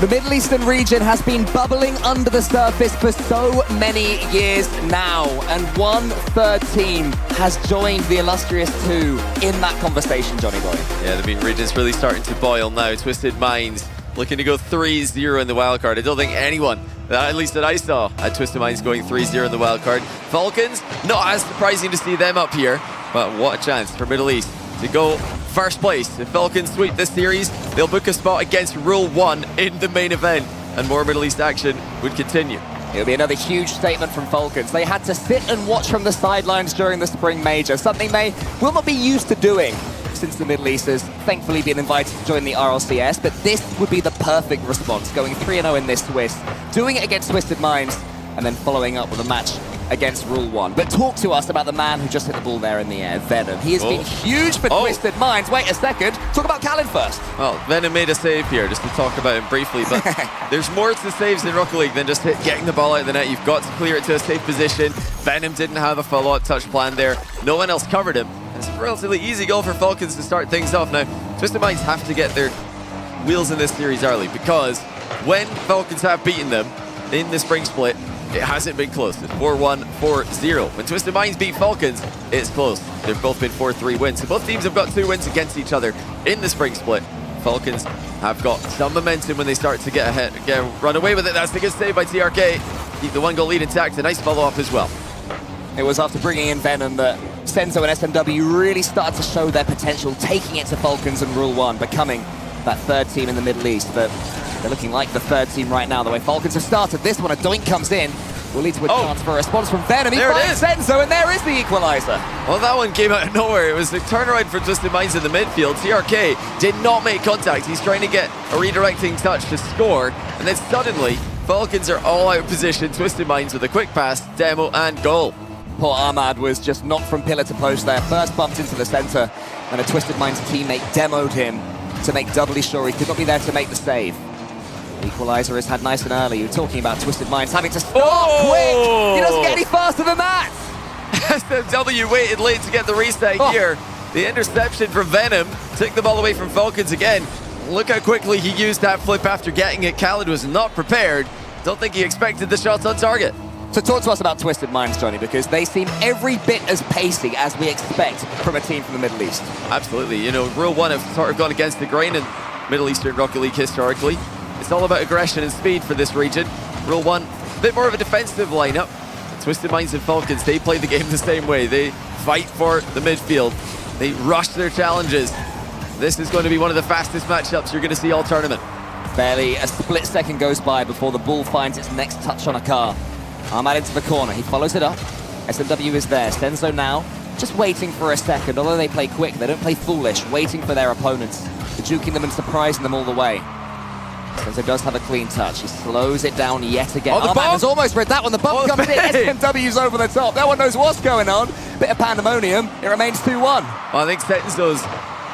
The Middle Eastern region has been bubbling under the surface for so many years now, and one third team has joined the illustrious two in that conversation, Johnny Boy. Yeah, the MENA region's really starting to boil now. Twisted Minds looking to go 3-0 in the wildcard. I don't think anyone, at least that I saw, had Twisted Minds going 3-0 in the wildcard. Falcons, not as surprising to see them up here, but what a chance for Middle East to go first place. If Falcons sweep this series, they'll book a spot against Rule 1 in the main event, and more Middle East action would continue. It'll be another huge statement from Falcons. They had to sit and watch from the sidelines during the Spring Major, something they will not be used to doing since the Middle East has thankfully been invited to join the RLCS, but this would be the perfect response, going 3-0 in this Swiss, doing it against Twisted Minds, and then following up with a match against Rule 1. But talk to us about the man who just hit the ball there in the air, Venom. He has been huge for Twisted Minds. Wait a second, talk about Khaled first. Well, Venom made a save here, just to talk about him briefly, but there's more to saves in Rocket League than just getting the ball out of the net. You've got to clear it to a safe position. Venom didn't have a follow-up touch plan there. No one else covered him. It's a relatively easy goal for Falcons to start things off. Now, Twisted Minds have to get their wheels in this series early, because when Falcons have beaten them in the spring split, it hasn't been close. It's 4-1, 4-0. When Twisted Minds beat Falcons, it's close. They've both been 4-3 wins. So both teams have got 2 wins against each other in the spring split. Falcons have got some momentum when they start to get ahead, run away with it. That's the good save by TRK. Keep the 1-goal lead intact. A nice follow-up as well. It was after bringing in Venom that Senzo and SMW really started to show their potential, taking it to Falcons and Rule 1, becoming that third team in the Middle East. But they're looking like the third team right now. The way Falcons have started this one, a doink comes in, will lead to a chance for a response from Venom. He finds Senzo, and there is the equalizer. Well, that one came out of nowhere. It was a turnaround for Twisted Minds in the midfield. TRK did not make contact. He's trying to get a redirecting touch to score, and then suddenly Falcons are all out of position. Twisted Minds with a quick pass, demo, and goal. Poor Ahmad was just knocked from pillar to post there. First bumped into the center, and a Twisted Minds teammate demoed him to make doubly sure he could not be there to make the save. The equalizer is had nice and early. You're talking about Twisted Minds having to start quick. He doesn't get any faster than that. SMW waited late to get the reset here. The interception from Venom took the ball away from Falcons again. Look how quickly he used that flip after getting it. Khaled was not prepared. Don't think he expected the shots on target. So talk to us about Twisted Minds, Johnny, because they seem every bit as pacey as we expect from a team from the Middle East. Absolutely. You know, Rule 1 have sort of gone against the grain in Middle Eastern Rocket League historically. It's all about aggression and speed for this region. Rule 1, a bit more of a defensive lineup. Twisted Minds and Falcons, they play the game the same way. They fight for the midfield. They rush their challenges. This is going to be one of the fastest matchups you're going to see all tournament. Barely a split second goes by before the ball finds its next touch on a car. Ahmad into the corner, he follows it up. SMW is there, Senzo now, just waiting for a second. Although they play quick, they don't play foolish, waiting for their opponents, juking them and surprising them all the way. Senzo does have a clean touch, he slows it down yet again. Ahmad has almost read that one, the bump comes in, SMW's over the top. No one knows what's going on. Bit of pandemonium, it remains 2-1. Well, I think Senzo's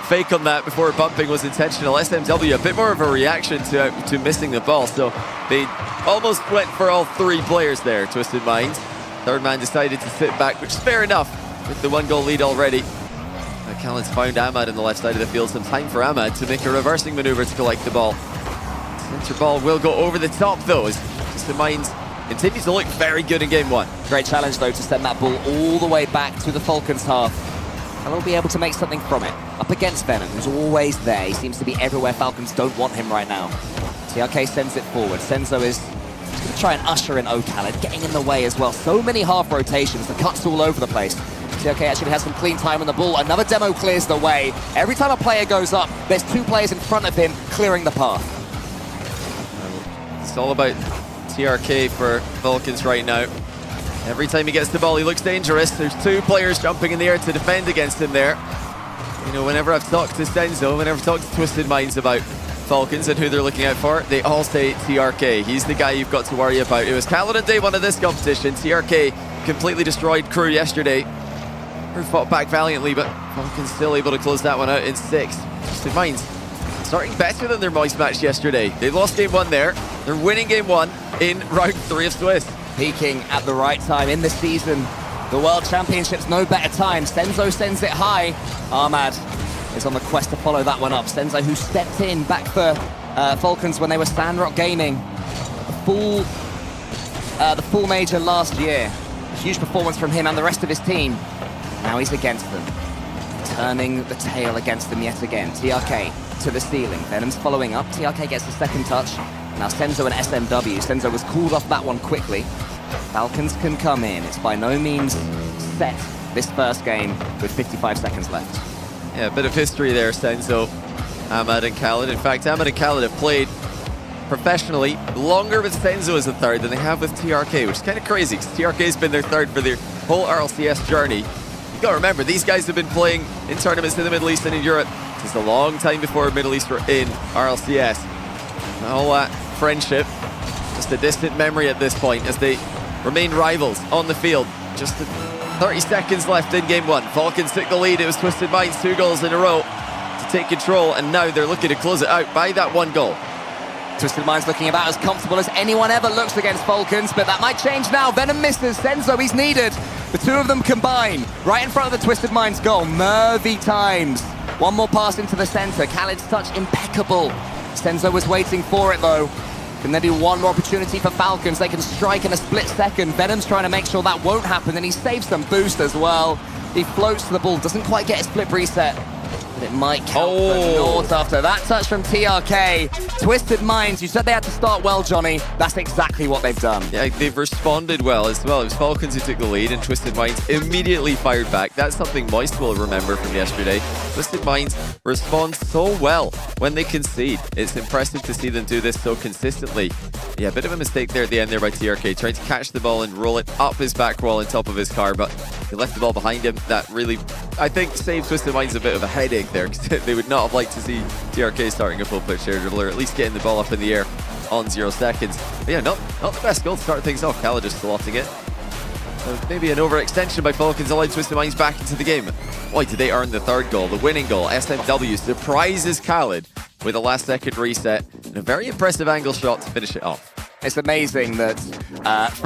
fake on that before bumping was intentional. SMW, a bit more of a reaction to missing the ball, so they almost went for all 3 players there, Twisted Minds. Third man decided to sit back, which is fair enough with the 1-goal lead already. Khaled's found Ahmad on the left side of the field. Some time for Ahmad to make a reversing maneuver to collect the ball. Center ball will go over the top though, as Twisted Minds continues to look very good in game 1. Great challenge though to send that ball all the way back to the Falcons half. And they'll be able to make something from it. Up against Venom, who's always there. He seems to be everywhere. Falcons don't want him right now. TRK sends it forward. Senzo is going to try and usher in Khaled, getting in the way as well. So many half rotations, the cuts all over the place. TRK actually has some clean time on the ball. Another demo clears the way. Every time a player goes up, there's 2 players in front of him clearing the path. It's all about TRK for Falcons right now. Every time he gets the ball, he looks dangerous. There's 2 players jumping in the air to defend against him there. You know, whenever I've talked to Senzo, whenever I've talked to Twisted Minds about Falcons and who they're looking out for, they all say TRK. He's the guy you've got to worry about. It was Khaled on day 1 of this competition. TRK completely destroyed Crew yesterday. Crew fought back valiantly, but Falcons still able to close that one out in 6. Twisted Minds starting better than their Moist match yesterday. They lost game 1 there. They're winning game 1 in round 3 of Swiss. Peaking at the right time in the season. The World Championship's no better time. Senzo sends it high. Ahmad is on the quest to follow that one up. Senzo, who stepped in back for Falcons when they were Sandrock Gaming. The full major last year. A huge performance from him and the rest of his team. Now he's against them. Turning the tail against them yet again. TRK to the ceiling. Venom's following up. TRK gets the second touch. Now Senzo and SMW. Senzo was cooled off that one quickly. Falcons can come in. It's by no means set this first game with 55 seconds left. Yeah, a bit of history there, Senzo, Ahmad and Khaled. In fact, Ahmad and Khaled have played professionally longer with Senzo as a third than they have with TRK, which is kind of crazy because TRK's been their third for their whole RLCS journey. You gotta remember, these guys have been playing in tournaments in the Middle East and in Europe since a long time before Middle East were in RLCS. And all that friendship, just a distant memory at this point as they remain rivals on the field. Just 30 seconds left in game one. Falcons took the lead. It was Twisted Minds 2 goals in a row to take control, and now they're looking to close it out by that 1 goal. Twisted Minds looking about as comfortable as anyone ever looks against Falcons, but that might change now. Venom misses. Senzo, he's needed. The two of them combine right in front of the Twisted Minds goal. Nervy times. One more pass into the center. Khaled's touch impeccable. Senzo was waiting for it though. Can there be one more opportunity for Falcons? They can strike in a split second. Venom's trying to make sure that won't happen, and he saves some boost as well. He floats to the ball, doesn't quite get his flip reset. But it might count for North after that touch from TRK. Twisted Minds, you said they had to start well, Johnny. That's exactly what they've done. Yeah, they've responded well as well. It was Falcons who took the lead, and Twisted Minds immediately fired back. That's something Moist will remember from yesterday. Twisted Minds respond so well when they concede. It's impressive to see them do this so consistently. Yeah, a bit of a mistake there at the end there by TRK, trying to catch the ball and roll it up his back wall on top of his car, but he left the ball behind him. That really, I think, saved Twisted Minds a bit of a headache there, because they would not have liked to see TRK starting a full pitch air dribble, or at least getting the ball up in the air on 0 seconds. But yeah, not the best goal to start things off. Khaled just slotting it. So maybe an overextension by Falcons allowed Twisted Minds back into the game. Boy, did they earn the third goal, the winning goal. SMW surprises Khaled with a last-second reset and a very impressive angle shot to finish it off. It's amazing that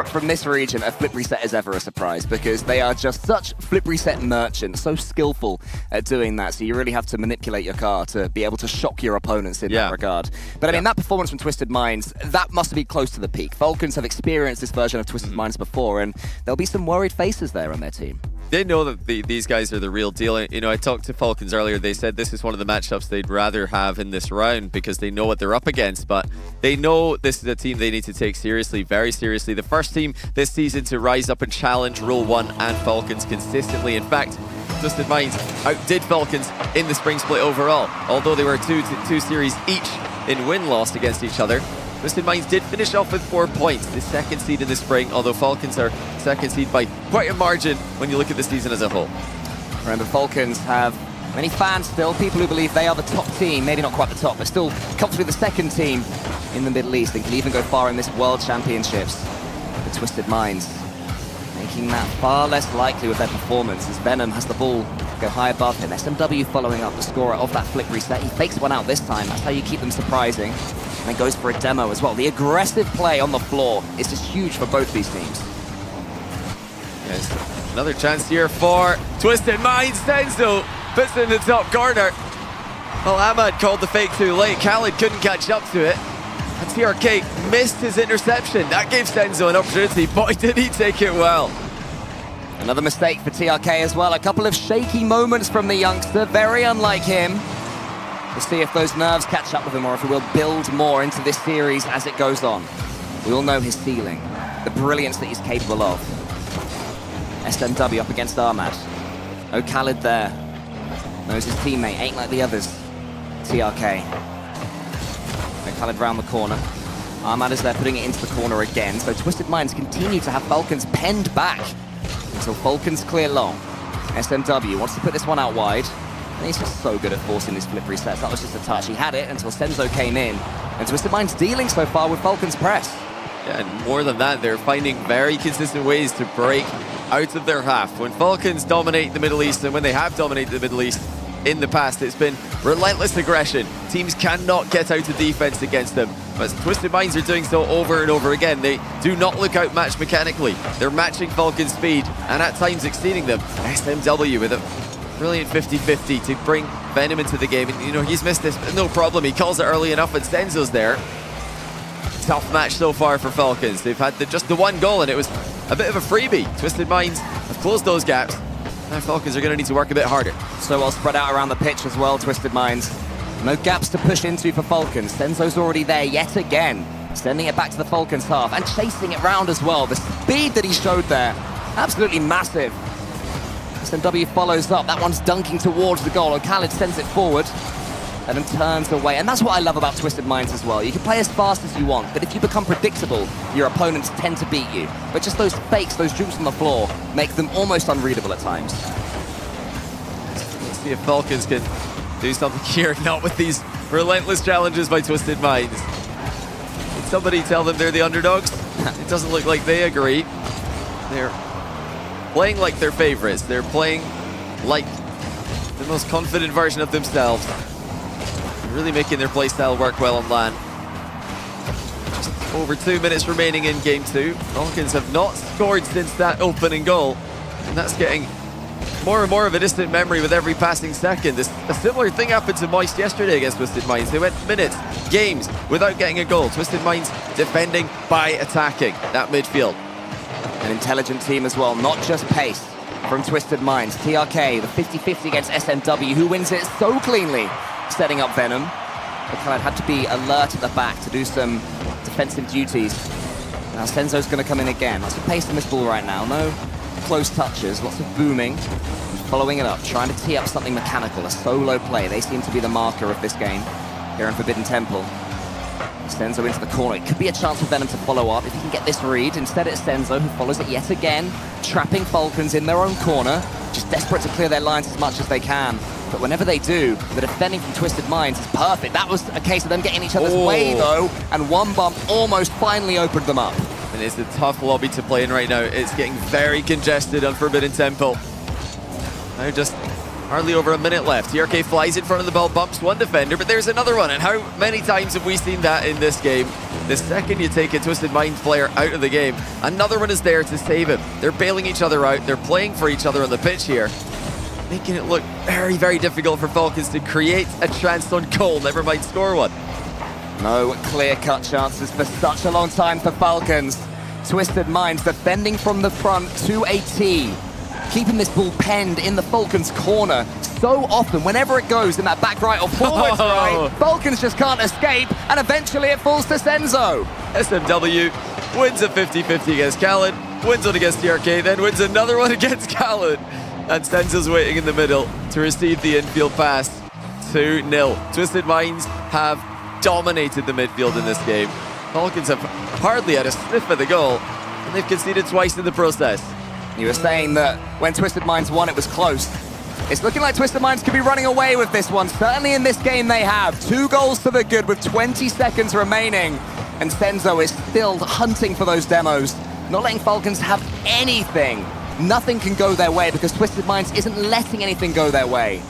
from this region, a flip reset is ever a surprise, because they are just such flip reset merchants, so skillful at doing that. So you really have to manipulate your car to be able to shock your opponents in that regard. But I mean, that performance from Twisted Minds, that must be close to the peak. Falcons have experienced this version of Twisted Minds before, and there'll be some worried faces there on their team. They know that these guys are the real deal. You know, I talked to Falcons earlier. They said this is one of the matchups they'd rather have in this round because they know what they're up against, but they know this is a team they need to take seriously, very seriously. The first team this season to rise up and challenge Rule 1 and Falcons consistently. In fact, Twisted Minds outdid Falcons in the spring split overall, although they were two series each in win-loss against each other. Twisted Minds did finish off with 4 points, the second seed in the spring, although Falcons are second seed by quite a margin when you look at the season as a whole. Remember, Falcons have many fans still, people who believe they are the top team, maybe not quite the top, but still comfortably the second team in the Middle East and can even go far in this World Championships. The Twisted Minds making that far less likely with their performance as Venom has the ball go high above him. SMW following up the scorer of that flip reset. He fakes one out this time. That's how you keep them surprising. And then goes for a demo as well. The aggressive play on the floor is just huge for both these teams. Yes, another chance here for Twisted Minds. Senzo puts it in the top corner. Well, Ahmad called the fake too late. Khaled couldn't catch up to it. And TRK missed his interception. That gave Senzo an opportunity. Boy, did he take it well. Another mistake for TRK as well. A couple of shaky moments from the youngster. Very unlike him. We'll see if those nerves catch up with him or if he will build more into this series as it goes on. We all know his ceiling, the brilliance that he's capable of. SMW up against Ahmad. No Khaled there. Knows his teammate, ain't like the others. TRK. No Khaled round the corner. Ahmad is there putting it into the corner again. So Twisted Minds continue to have Falcons penned back until Falcons clear long. SMW wants to put this one out wide. And he's just so good at forcing these flip resets. That was just a touch. He had it until Senzo came in. And Twisted Minds dealing so far with Falcons press. Yeah, and more than that, they're finding very consistent ways to break out of their half. When Falcons dominate the Middle East, and when they have dominated the Middle East in the past, it's been relentless aggression. Teams cannot get out of defense against them. But Twisted Minds are doing so over and over again. They do not look outmatched mechanically. They're matching Falcons' speed and at times exceeding them. SMW with a brilliant 50-50 to bring Venom into the game, and you know, he's missed this, but no problem. He calls it early enough, and Senzo's there. Tough match so far for Falcons. They've had just the one goal, and it was a bit of a freebie. Twisted Minds have closed those gaps. Now Falcons are going to need to work a bit harder. So well spread out around the pitch as well, Twisted Minds. No gaps to push into for Falcons. Senzo's already there yet again, sending it back to the Falcons half and chasing it round as well. The speed that he showed there, absolutely massive. SMW follows up. That one's dunking towards the goal, and Khaled sends it forward and then turns away. And that's what I love about Twisted Minds as well. You can play as fast as you want, but if you become predictable, your opponents tend to beat you. But just those fakes, those jukes on the floor, make them almost unreadable at times. Let's see if Falcons can do something here, not with these relentless challenges by Twisted Minds. Did somebody tell them they're the underdogs? It doesn't look like they agree. They're playing like they're favorites. They're playing like the most confident version of themselves. Really making their playstyle work well on LAN. Just over 2 minutes remaining in game 2. Falcons have not scored since that opening goal, and that's getting more and more of a distant memory with every passing second. A similar thing happened to Moist yesterday against Twisted Minds. They went minutes, games, without getting a goal. Twisted Minds defending by attacking that midfield. An intelligent team as well, not just pace from Twisted Minds. TRK, the 50-50 against SMW, who wins it so cleanly, setting up Venom. But Khaled had to be alert at the back to do some defensive duties. Now Senzo's going to come in again. Lots of pace in this ball right now. No close touches, lots of booming. Following it up, trying to tee up something mechanical, a solo play. They seem to be the marker of this game here in Forbidden Temple. Senzo into the corner. It could be a chance for Venom to follow up if he can get this read. Instead it's Senzo who follows it yet again, trapping Falcons in their own corner, just desperate to clear their lines as much as they can. But whenever they do, the defending from Twisted Minds is perfect. That was a case of them getting each other's way though, and one bump almost finally opened them up. And it's a tough lobby to play in right now. It's getting very congested on Forbidden Temple. Now just hardly over a minute left. TRK flies in front of the ball, bumps one defender, but there's another one. And how many times have we seen that in this game? The second you take a Twisted Minds player out of the game, another one is there to save him. They're bailing each other out. They're playing for each other on the pitch here, making it look very, very difficult for Falcons to create a chance on goal, never mind score one. No clear-cut chances for such a long time for Falcons. Twisted Minds defending from the front to a T, keeping this ball penned in the Falcons' corner so often. Whenever it goes in that back right or forwards right, Falcons just can't escape, and eventually it falls to Senzo. SMW wins a 50-50 against Khaled, wins one against TRK, then wins another one against Khaled. And Senzo's waiting in the middle to receive the infield pass. 2-0. Twisted Minds have dominated the midfield in this game. Falcons have hardly had a sniff of the goal, and they've conceded twice in the process. You were saying that when Twisted Minds won, it was close. It's looking like Twisted Minds could be running away with this one. Certainly in this game they have. 2 goals to the good with 20 seconds remaining. And Senzo is still hunting for those demos, not letting Falcons have anything. Nothing can go their way because Twisted Minds isn't letting anything go their way.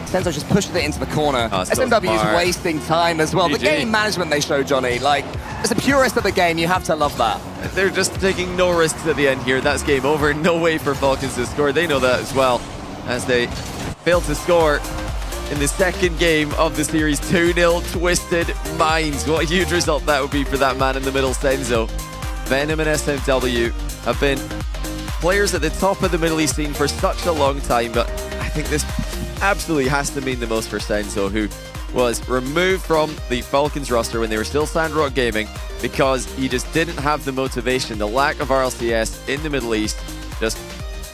Senzo just pushed it into the corner. SMW is wasting time as well. GG. The game management they show, Johnny, like, as a purist of the game, you have to love that. They're just taking no risks at the end here. That's game over. No way for Falcons to score. They know that as well, as they fail to score in the second game of the series. 2-0 Twisted Minds. What a huge result that would be for that man in the middle, Senzo. Venom and SMW have been players at the top of the Middle East scene for such a long time, but I think this absolutely has to mean the most for Senzo, who was removed from the Falcons roster when they were still Sandrock Gaming because he just didn't have the motivation. The lack of RLCS in the Middle East just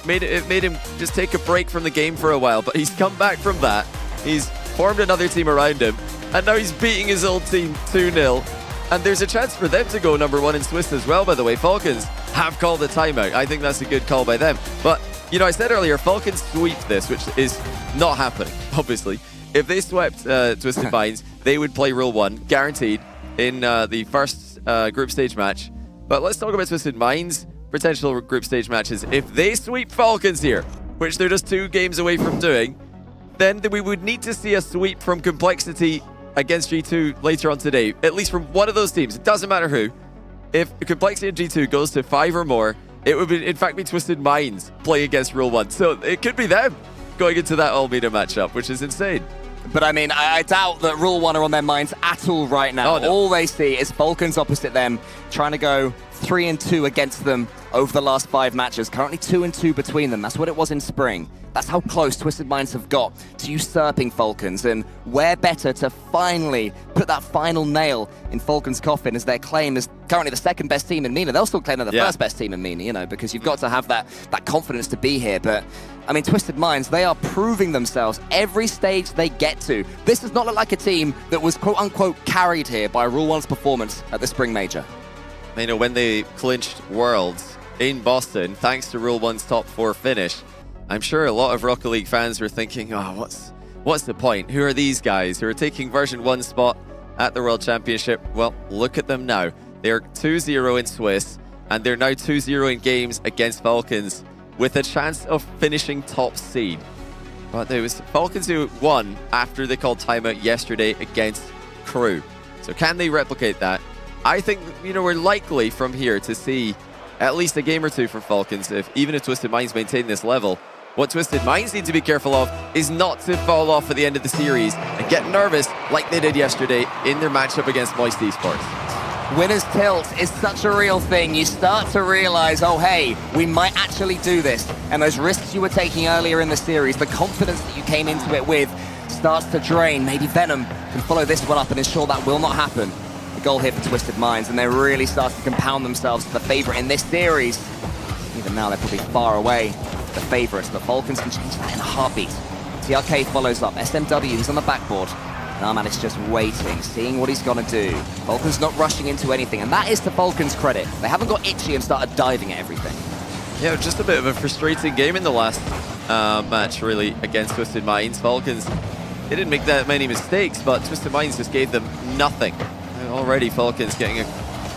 made him just take a break from the game for a while, but he's come back from that. He's formed another team around him, and now he's beating his old team 2-0. And there's a chance for them to go #1 in Swiss as well, by the way. Falcons have called a timeout. I think that's a good call by them. But, you know, I said earlier, Falcons sweep this, which is not happening, obviously. If they swept Twisted Minds, they would play Rule 1, guaranteed, in the first group stage match. But let's talk about Twisted Minds' potential group stage matches. If they sweep Falcons here, which they're just 2 games away from doing, then we would need to see a sweep from Complexity against G2 later on today, at least from one of those teams. It doesn't matter who. If Complexity and G2 goes to 5 or more, it would in fact be Twisted Minds playing against Rule 1. So it could be them going into that Almeida matchup, which is insane. But I mean, I doubt that Rule 1 are on their minds at all right now. Oh, no. All they see is Falcons opposite them, trying to go 3-2 against them over the last 5 matches. Currently 2-2 between them. That's what it was in spring. That's how close Twisted Minds have got to usurping Falcons. And where better to finally put that final nail in Falcons' coffin as their claim is currently the second best team in MENA. They'll still claim they're the first best team in MENA, you know, because you've got to have that confidence to be here. But I mean, Twisted Minds, they are proving themselves every stage they get to. This does not look like a team that was quote-unquote carried here by Rule 1's performance at the Spring Major. You know, when they clinched Worlds in Boston, thanks to Rule 1's top 4 finish, I'm sure a lot of Rocket League fans were thinking, oh, what's the point? Who are these guys who are taking version 1 spot at the World Championship? Well, look at them now. They're 2-0 in Swiss, and they're now 2-0 in games against Falcons with a chance of finishing top seed. But it was Falcons who won after they called timeout yesterday against Crew. So can they replicate that? I think, you know, we're likely from here to see at least a game or two from Falcons, even if Twisted Minds maintain this level. What Twisted Minds need to be careful of is not to fall off at the end of the series and get nervous like they did yesterday in their matchup against Moist Esports. Winner's tilt is such a real thing. You start to realize, oh, hey, we might actually do this. And those risks you were taking earlier in the series, the confidence that you came into it with starts to drain. Maybe Venom can follow this one up and ensure that will not happen. The goal here for Twisted Minds, and they're really starting to compound themselves to the favorite in this series. Even now, they're probably far away, the favorites. The Falcons can change that in a heartbeat. TRK follows up. SMW, he's on the backboard. Arman is just waiting, seeing what he's going to do. Falcons not rushing into anything, and that is to Falcons' credit. They haven't got itchy and started diving at everything. Yeah, just a bit of a frustrating game in the last match, really, against Twisted Minds. Falcons, they didn't make that many mistakes, but Twisted Minds just gave them nothing. And already Falcons getting a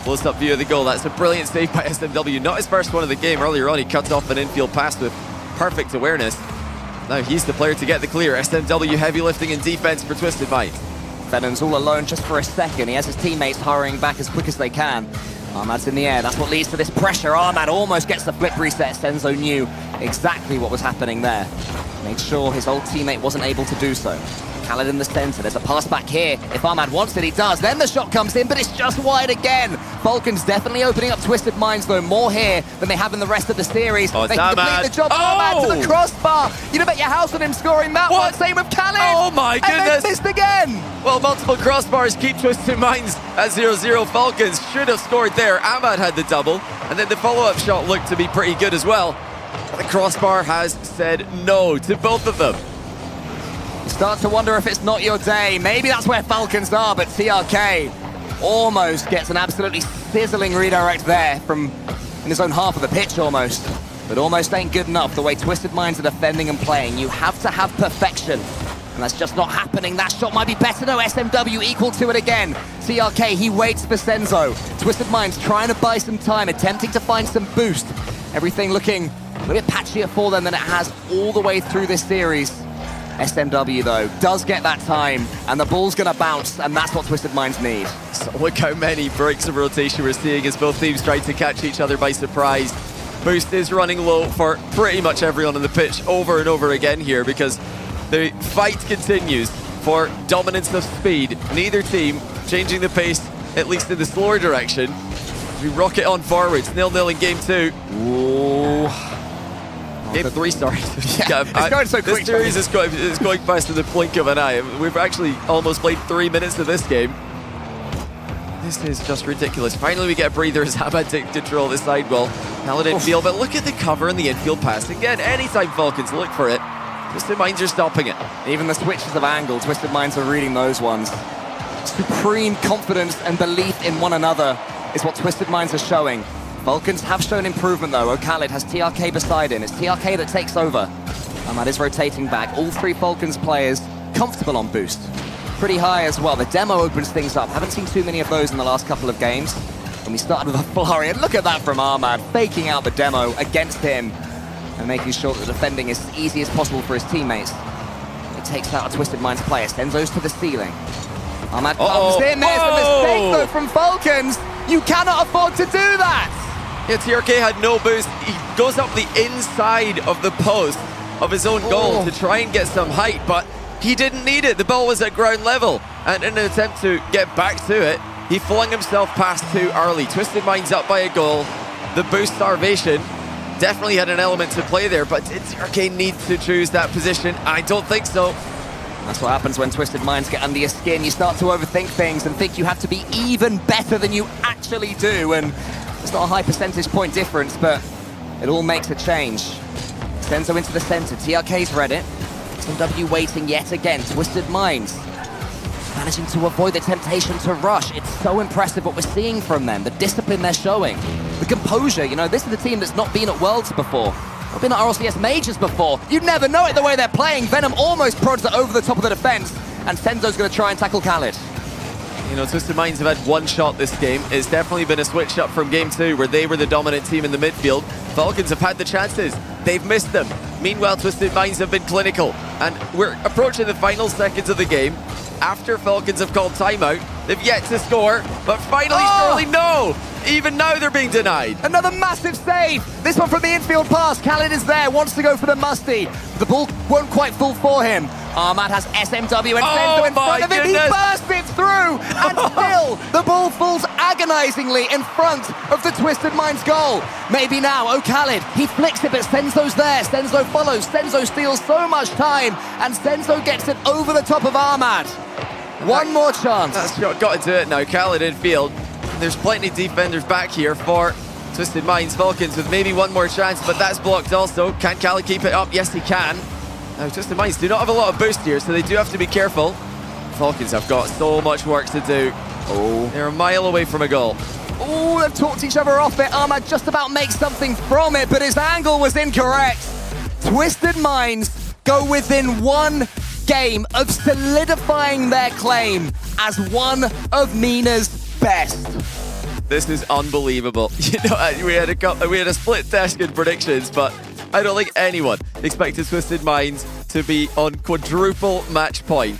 close-up view of the goal. That's a brilliant save by SMW. Not his first one of the game. Earlier on, he cuts off an infield pass with perfect awareness. Now he's the player to get the clear. SMW heavy lifting in defense for Twisted Minds. Venom's all alone just for a second. He has his teammates hurrying back as quick as they can. Armad's in the air. That's what leads to this pressure. Armad almost gets the flip reset. Senzo knew exactly what was happening there. Made sure his old teammate wasn't able to do so. Khaled in the center. There's a pass back here. If Armad wants it, he does. Then the shot comes in, but it's just wide again. Falcons definitely opening up Twisted Minds, though. More here than they have in the rest of the series. Oh, they can complete the job. Armad to the crossbar. You'd bet your house on him scoring that one. Same with Khaled. Oh my goodness. And missed again. Well, multiple crossbars keep Twisted Minds at 0-0. Falcons should have scored there. Ahmad had the double, and then the follow-up shot looked to be pretty good as well. The crossbar has said no to both of them. You start to wonder if it's not your day. Maybe that's where Falcons are, but TRK almost gets an absolutely sizzling redirect there from in his own half of the pitch almost. But almost ain't good enough the way Twisted Minds are defending and playing. You have to have perfection, and that's just not happening. That shot might be better. No, SMW equal to it again. TRK, he waits for Senzo. Twisted Minds trying to buy some time, attempting to find some boost. Everything looking a little bit patchier for them than it has all the way through this series. SMW, though, does get that time, and the ball's going to bounce, and that's what Twisted Minds need. So look how many breaks of rotation we're seeing as both teams try to catch each other by surprise. Boost is running low for pretty much everyone on the pitch over and over again here because the fight continues for dominance of speed. Neither team changing the pace, at least in the slower direction. We rocket on forwards, 0-0 in game 2. Ooh. Game 3, sorry. Yeah, it's going so quick. This series is going past in the blink of an eye. We've actually almost played 3 minutes of this game. This is just ridiculous. Finally, we get a breather as Ahmad take control of the sidewall. Khaled infield, but look at the cover and the infield pass. Again, anytime Falcons look for it, Twisted Minds are stopping it. Even the switches of angle, Twisted Minds are reading those ones. Supreme confidence and belief in one another is what Twisted Minds are showing. Falcons have shown improvement though. Khaled has TRK beside him. It's TRK that takes over. Ahmad is rotating back. All 3 Falcons players comfortable on boost. Pretty high as well. The demo opens things up. Haven't seen too many of those in the last couple of games. And we started with a flurry. And look at that from Ahmad, faking out the demo against him and making sure that the defending is as easy as possible for his teammates. It takes out a Twisted Minds player. Senzo's to the ceiling. Ahmad comes in. There's the mistake though from Falcons. You cannot afford to do that. Yeah, TRK had no boost. He goes up the inside of the post of his own goal to try and get some height, but He didn't need it. The ball was at ground level. And in an attempt to get back to it, he flung himself past too early. Twisted Minds up by a goal. The boost starvation definitely had an element to play there, but did TRK need to choose that position? I don't think so. That's what happens when Twisted Minds get under your skin. You start to overthink things and think you have to be even better than you actually do. And it's not a high percentage point difference, but it all makes a change. Senzo into the center. TRK's read it. SMW waiting yet again. Twisted Minds managing to avoid the temptation to rush. It's so impressive what we're seeing from them. The discipline they're showing. The composure. You know, this is a team that's not been at Worlds before. Not been at RLCS Majors before. You'd never know it the way they're playing. Venom almost prods it over the top of the defense. And Senzo's going to try and tackle Khalid. You know, Twisted Minds have had one shot this game. It's definitely been a switch up from game 2 where they were the dominant team in the midfield. Falcons have had the chances. They've missed them. Meanwhile, Twisted Minds have been clinical. And we're approaching the final seconds of the game. After Falcons have called timeout, they've yet to score, but finally, surely no! Even now they're being denied. Another massive save! This one from the infield pass. Khalid is there, wants to go for the musty. The ball won't quite fall for him. Ahmad has SMW and Senzo in front of him. He bursts it through, and still the ball falls agonizingly in front of the Twisted Minds goal. Maybe now, oh Khalid, he flicks it, but Senzo's there. Senzo follows, Senzo steals so much time, and Senzo gets it over the top of Ahmad. One more chance. That's got to do it now. Khalid in field. There's plenty of defenders back here for Twisted Minds. Falcons with maybe one more chance, but that's blocked also. Can Khalid keep it up? Yes, he can. Now, Twisted Minds do not have a lot of boost here, so they do have to be careful. Falcons have got so much work to do. Oh, they're a mile away from a goal. Oh, they've talked each other off it. Ahmad just about makes something from it, but his angle was incorrect. Twisted Minds go within one game of solidifying their claim as one of MENA's best. This is unbelievable. You know, we had a split desk in predictions, but I don't think anyone expected Twisted Minds to be on quadruple match point.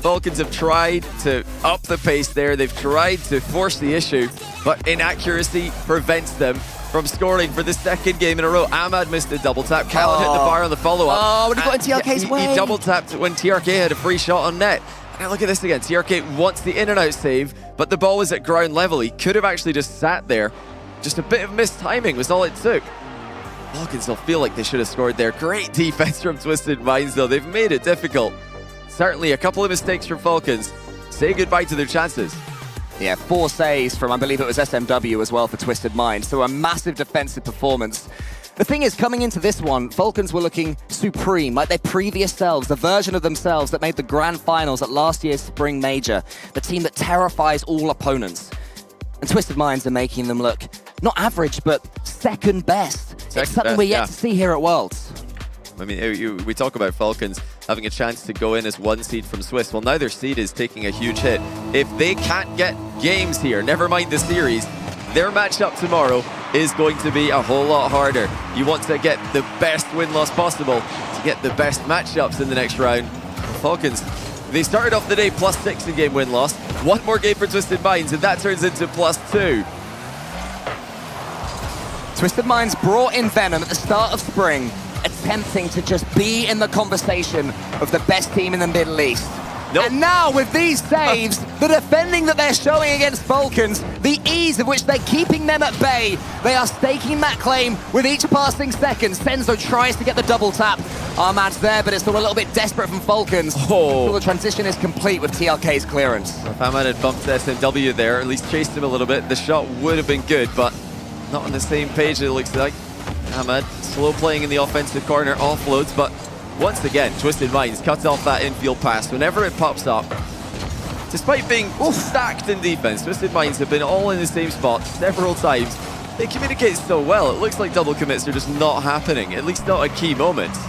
Falcons have tried to up the pace there. They've tried to force the issue, but inaccuracy prevents them from scoring for the second game in a row. Ahmad missed a double tap. Khalid hit the bar on the follow-up. Oh, would have got in TRK's way. He double tapped when TRK had a free shot on net. Now look at this again. TRK wants the in and out save, but the ball was at ground level. He could have actually just sat there. Just a bit of missed timing was all it took. Falcons will feel like they should have scored there. Great defense from Twisted Minds, though. They've made it difficult. Certainly a couple of mistakes from Falcons. Say goodbye to their chances. Yeah, 4 saves from, I believe it was SMW as well for Twisted Minds. So a massive defensive performance. The thing is, coming into this one, Falcons were looking supreme, like their previous selves, the version of themselves that made the grand finals at last year's Spring Major, the team that terrifies all opponents. And Twisted Minds are making them look not average, but second best. It's something we're yet to see here at Worlds. I mean, we talk about Falcons having a chance to go in as 1 seed from Swiss. Well, now their seed is taking a huge hit. If they can't get games here, never mind the series, their matchup tomorrow is going to be a whole lot harder. You want to get the best win-loss possible to get the best matchups in the next round. Falcons, they started off the day +6 in game win-loss. 1 more game for Twisted Minds, and that turns into +2. Twisted Minds brought in Venom at the start of spring, attempting to just be in the conversation of the best team in the Middle East. Nope. And now with these saves, the defending that they're showing against Falcons, the ease of which they're keeping them at bay, they are staking that claim with each passing second. Senzo tries to get the double tap. Ahmad's there, but it's still a little bit desperate from Falcons. Oh. The transition is complete with TRK's clearance. If Ahmad had bumped SMW there, at least chased him a little bit, the shot would have been good, but not on the same page it looks like. Ahmad, slow playing in the offensive corner, offloads, but once again, Twisted Minds cuts off that infield pass whenever it pops up. Despite being stacked in defense, Twisted Minds have been all in the same spot several times. They communicate so well, it looks like double commits are just not happening, at least not at key moments.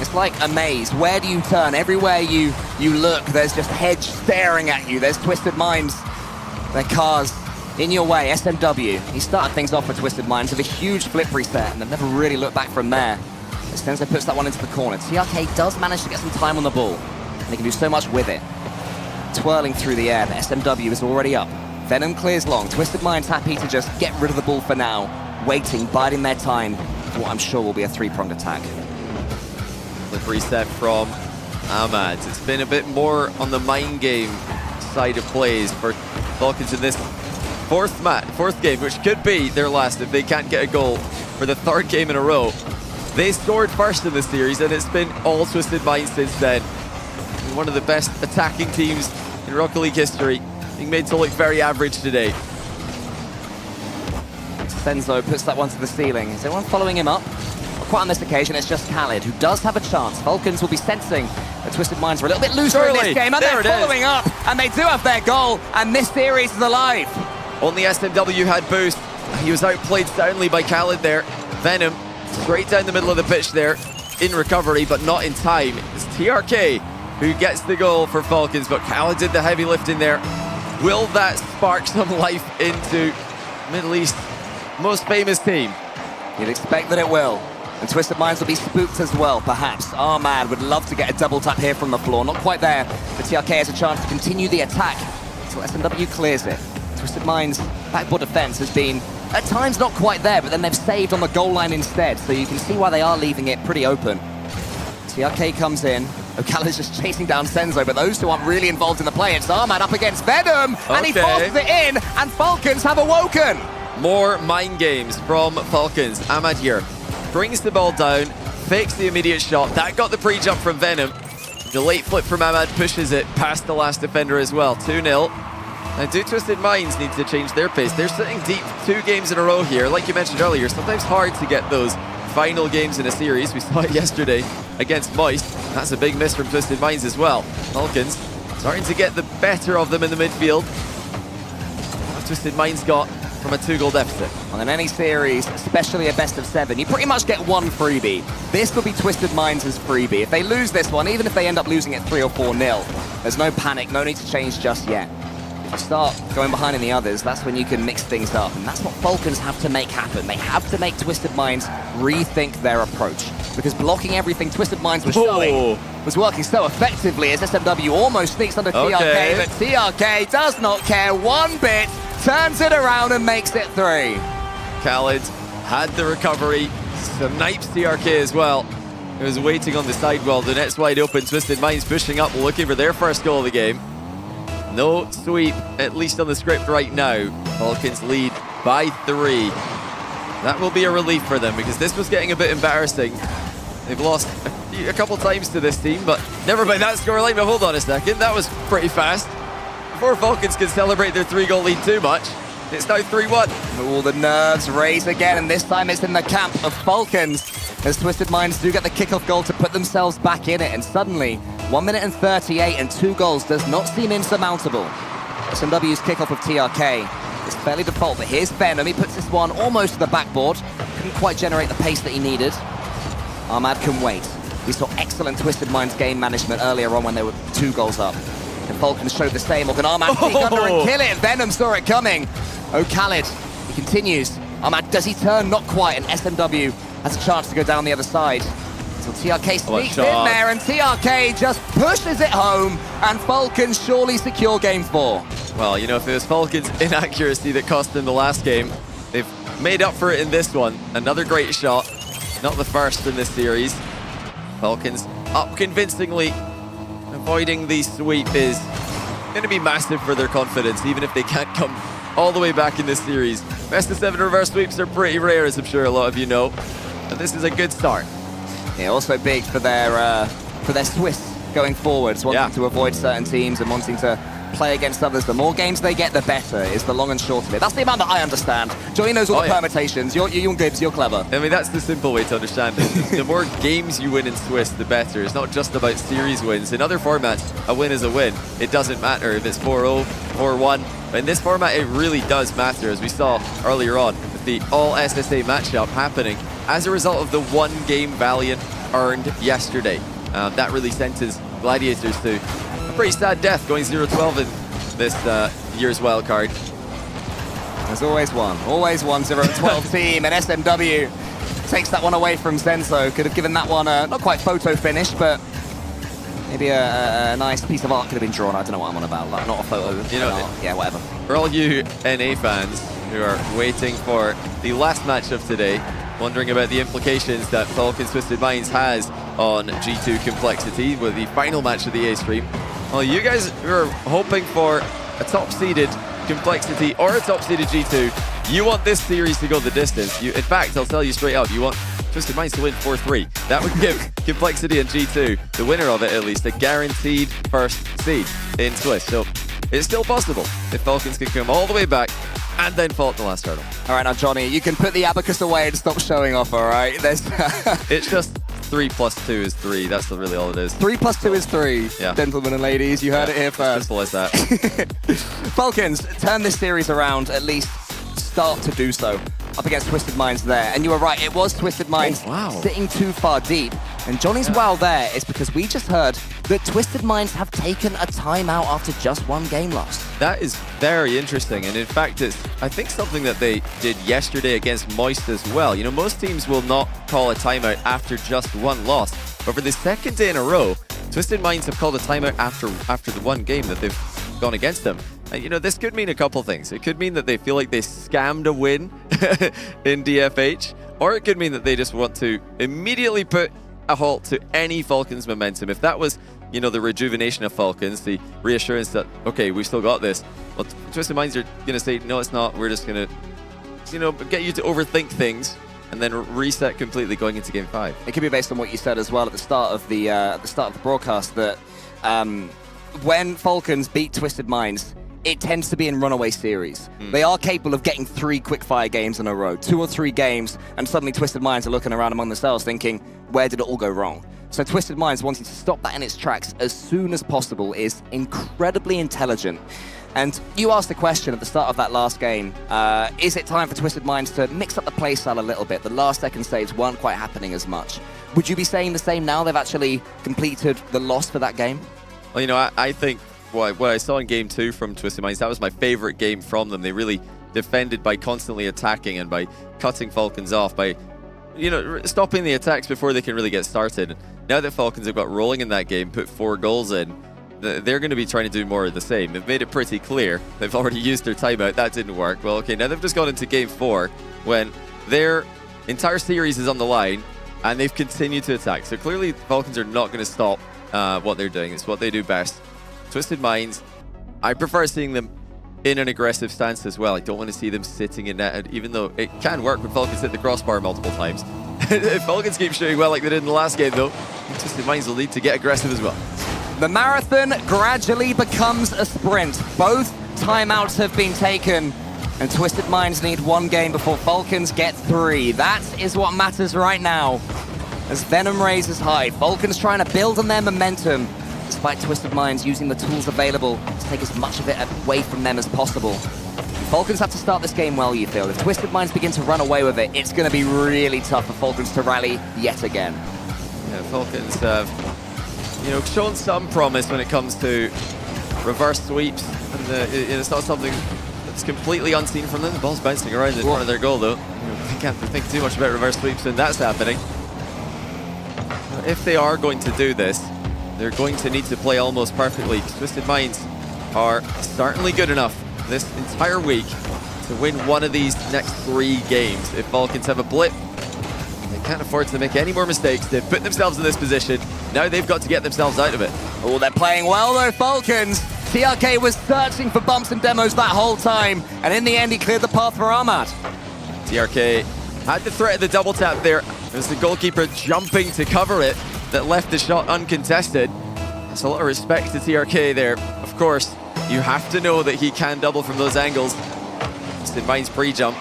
It's like a maze. Where do you turn? Everywhere you look, there's just hedge staring at you. There's Twisted Minds, their cars in your way. SMW, he started things off with Twisted Minds with a huge flip reset, and they've never really looked back from there. As Senzo puts that one into the corner. TRK does manage to get some time on the ball, and they can do so much with it. Twirling through the air, the SMW is already up. Venom clears long. Twisted Minds happy to just get rid of the ball for now, waiting, biding their time for what I'm sure will be a 3-pronged attack. Flip reset from Ahmad. It's been a bit more on the mind game side of plays for Falcons in this fourth game, which could be their last if they can't get a goal for the third game in a row. They scored first in the series, and it's been all Twisted Minds since then. One of the best attacking teams in Rocket League history, being made to look very average today. Senzo puts that one to the ceiling. Is anyone following him up? Well, quite on this occasion, it's just Khaled, who does have a chance. Falcons will be sensing that Twisted Minds are a little bit looser in this game, and they're following up, and they do have their goal, and this series is alive. Only SMW had boost. He was outplayed soundly by Khaled there. Venom, straight down the middle of the pitch there, in recovery, but not in time. It's TRK who gets the goal for Falcons, but Khaled did the heavy lifting there. Will that spark some life into Middle East's most famous team? You'd expect that it will. And Twisted Minds will be spooked as well, perhaps. Ahmad would love to get a double tap here from the floor. Not quite there, but TRK has a chance to continue the attack until SMW clears it. Twisted Minds' backboard defense has been, at times, not quite there, but then they've saved on the goal line instead, so you can see why they are leaving it pretty open. TRK comes in. Ocala is just chasing down Senzo, but those two aren't really involved in the play. It's Ahmad up against Venom, and he forces it in, and Falcons have awoken. More mind games from Falcons. Ahmad here brings the ball down, fakes the immediate shot. That got the pre-jump from Venom. The late flip from Ahmad pushes it past the last defender as well. 2-0. Now, do Twisted Minds need to change their pace? They're sitting deep 2 games in a row here. Like you mentioned earlier, sometimes hard to get those final games in a series. We saw it yesterday against Moist. That's a big miss from Twisted Minds as well. Falcons starting to get the better of them in the midfield. What Twisted Minds got from a 2-goal deficit. Well, in any series, especially a best of 7, you pretty much get one freebie. This will be Twisted Minds' freebie. If they lose this one, even if they end up losing it 3 or 4-0, there's no panic, no need to change just yet. If you start going behind in the others, that's when you can mix things up, and that's what Falcons have to make happen. They have to make Twisted Minds rethink their approach, because blocking everything Twisted Minds was showing was working so effectively as SMW almost sneaks under TRK, but TRK does not care one bit, turns it around and makes it 3. Khaled had the recovery, snipes TRK as well. He was waiting on the side wall, the net's wide open, Twisted Minds pushing up, looking for their first goal of the game. No sweep, at least on the script right now. Falcons lead by 3. That will be a relief for them, because this was getting a bit embarrassing. They've lost a couple times to this team, but never by that scoreline. But hold on a second, that was pretty fast. Before Falcons can celebrate their 3-goal lead too much, it's now 3-1. All the nerves raise again, and this time it's in the camp of Falcons, as Twisted Minds do get the kickoff goal to put themselves back in it, and suddenly 1 minute and 38 and 2 goals does not seem insurmountable. SMW's kickoff of TRK is fairly default, but here's Venom. He puts this one almost to the backboard. Couldn't quite generate the pace that he needed. Ahmad can wait. We saw excellent Twisted Minds game management earlier on when they were 2 goals up. And Falcons showed the same. Or can Ahmad sneak under and kill it? Venom saw it coming. Oh, Khaled, he continues. Ahmad, does he turn? Not quite, and SMW has a chance to go down the other side. Until TRK sneaks in there, and TRK just pushes it home, and Falcons surely secure game 4. Well, you know, if it was Falcons' inaccuracy that cost them the last game, they've made up for it in this one. Another great shot, not the first in this series. Falcons up convincingly. Avoiding the sweep is going to be massive for their confidence, even if they can't come all the way back in this series. Best of 7 reverse sweeps are pretty rare, as I'm sure a lot of you know. But this is a good start. Yeah, also big for their Swiss going forwards, wanting to avoid certain teams and wanting to play against others. The more games they get, the better is the long and short of it. That's the amount that I understand. Johnny knows all the permutations. You're Gibbs, you're clever. I mean, that's the simple way to understand it. The more games you win in Swiss, the better. It's not just about series wins. In other formats, a win is a win. It doesn't matter if it's 4-0, 4-1. But in this format, it really does matter, as we saw earlier on with the all-SSA matchup happening as a result of the 1-game Valiant earned yesterday. That really sentenced Gladiators to a pretty sad death, going 0-12 in this year's wildcard. There's always one 0-12 team, and SMW takes that one away from Senzo. Could have given that one a not quite photo finish, but maybe a nice piece of art could have been drawn. I don't know what I'm on about, like not a photo. You know, yeah, whatever. For all you NA fans who are waiting for the last match of today, wondering about the implications that Falcons Twisted Minds has on G2 Complexity with the final match of the A stream. Well, you guys are hoping for a top-seeded Complexity or a top-seeded G2. You want this series to go the distance. In fact, I'll tell you straight up, you want Twisted Minds to win 4-3. That would give Complexity and G2, the winner of it at least, a guaranteed first seed in Swiss. So it's still possible if Falcons can come all the way back and then fall at the last hurdle. All right, now, Johnny, you can put the abacus away and stop showing off, all right? It's just 3 + 2 is 3. That's really all it is. 3 + 2 is 3. Yeah. Gentlemen and ladies, you heard it here first. Simple as that. Falcons turn this series around, at least start to do so, up against Twisted Minds there. And you were right, it was Twisted Minds sitting too far deep. And Johnny's wow there is because we just heard that Twisted Minds have taken a timeout after just one game lost. That is very interesting, and in fact it's, I think, something that they did yesterday against Moist as well. You know, most teams will not call a timeout after just one loss, but for the second day in a row, Twisted Minds have called a timeout after the one game that they've gone against them. You know, this could mean a couple things. It could mean that they feel like they scammed a win in DFH, or it could mean that they just want to immediately put a halt to any Falcons momentum. If that was, you know, the rejuvenation of Falcons, the reassurance that, okay, we've still got this, well, Twisted Minds are going to say, no, it's not. We're just going to, you know, get you to overthink things and then reset completely going into Game 5. It could be based on what you said as well at the start of the broadcast, that when Falcons beat Twisted Minds, it tends to be in runaway series. They are capable of getting 3 quickfire games in a row, 2 or 3 games, and suddenly Twisted Minds are looking around among themselves thinking, where did it all go wrong? So Twisted Minds wanting to stop that in its tracks as soon as possible is incredibly intelligent. And you asked the question at the start of that last game, is it time for Twisted Minds to mix up the playstyle a little bit? The last second saves weren't quite happening as much. Would you be saying the same now they've actually completed the loss for that game? Well, you know, I think what I saw in Game 2 from Twisted Minds, that was my favorite game from them. They really defended by constantly attacking and by cutting Falcons off, by, you know, stopping the attacks before they can really get started. Now that Falcons have got rolling in that game, put 4 goals in, they're going to be trying to do more of the same. They've made it pretty clear. They've already used their timeout. That didn't work. Well, okay, now they've just gone into Game 4 when their entire series is on the line and they've continued to attack. So clearly Falcons are not going to stop what they're doing. It's what they do best. Twisted Minds, I prefer seeing them in an aggressive stance as well. I don't want to see them sitting in net, even though it can work when Falcons hit the crossbar multiple times. If Falcons keep shooting well like they did in the last game, though, Twisted Minds will need to get aggressive as well. The marathon gradually becomes a sprint. Both timeouts have been taken, and Twisted Minds need 1 game before Falcons get 3. That is what matters right now. As Venom raises high, Falcons trying to build on their momentum, despite Twisted Minds using the tools available to take as much of it away from them as possible. Falcons have to start this game well, you feel. If Twisted Minds begin to run away with it, it's going to be really tough for Falcons to rally yet again. Yeah, Falcons have, you know, shown some promise when it comes to reverse sweeps, and it's not something that's completely unseen from them. The ball's bouncing around in front of their goal, though. You know, they can't think too much about reverse sweeps when that's happening. If they are going to do this, they're going to need to play almost perfectly. Twisted Minds are certainly good enough this entire week to win one of these next 3 games. If Falcons have a blip, they can't afford to make any more mistakes. They've put themselves in this position. Now they've got to get themselves out of it. Oh, they're playing well though, Falcons. TRK was searching for bumps and demos that whole time, and in the end he cleared the path for Ahmad. TRK had the threat of the double tap there. It was the goalkeeper jumping to cover it that left the shot uncontested. There's a lot of respect to TRK there. Of course, you have to know that he can double from those angles. Twisted Minds pre-jump.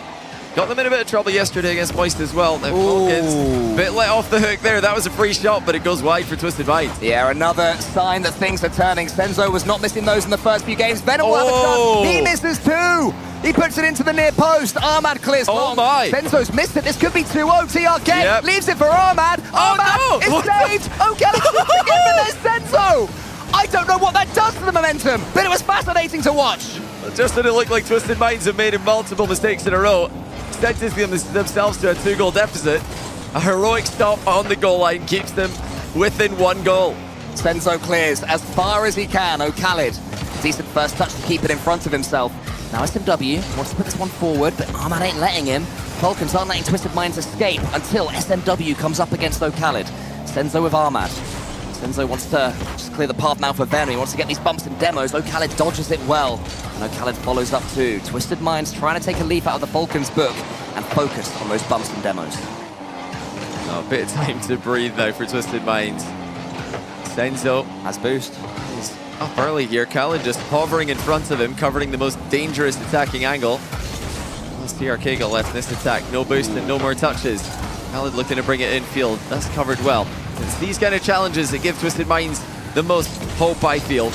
Got them in a bit of trouble yesterday against Moist as well. Now Falcons, a bit let off the hook there. That was a free shot, but it goes wide for Twisted Minds. Yeah, another sign that things are turning. Senzo was not missing those in the first few games. Venom will have a chance. He misses 2. He puts it into the near post. Ahmad clears long. Oh my! Senzo's missed it. This could be 2-0. TRK leaves it for Ahmad. Ahmad is saved. O'Kelly again, but there's Senzo. I don't know what that does to the momentum, but it was fascinating to watch. Just didn't look like Twisted Minds have made multiple mistakes in a row, sentencing themselves to a 2-goal deficit. A heroic stop on the goal line keeps them within 1 goal. Senzo clears as far as he can. O'Khalid, decent first touch to keep it in front of himself. Now SMW wants to put this one forward, but Ahmad ain't letting him. Falcons aren't letting Twisted Minds escape until SMW comes up against O'Khalid. Senzo with Armad. Senzo wants to just clear the path now for Venom. He wants to get these bumps and demos. O'Khaled dodges it well. And O'Khaled follows up too. Twisted Minds trying to take a leaf out of the Falcons' book and focus on those bumps and demos. Oh, a bit of time to breathe now for Twisted Minds. Senzo has boost. He's up early here. Khaled just hovering in front of him, covering the most dangerous attacking angle. As TRK got left in this attack, no boost and no more touches. Khaled looking to bring it infield. That's covered well. It's these kind of challenges that give Twisted Minds the most hope, I feel.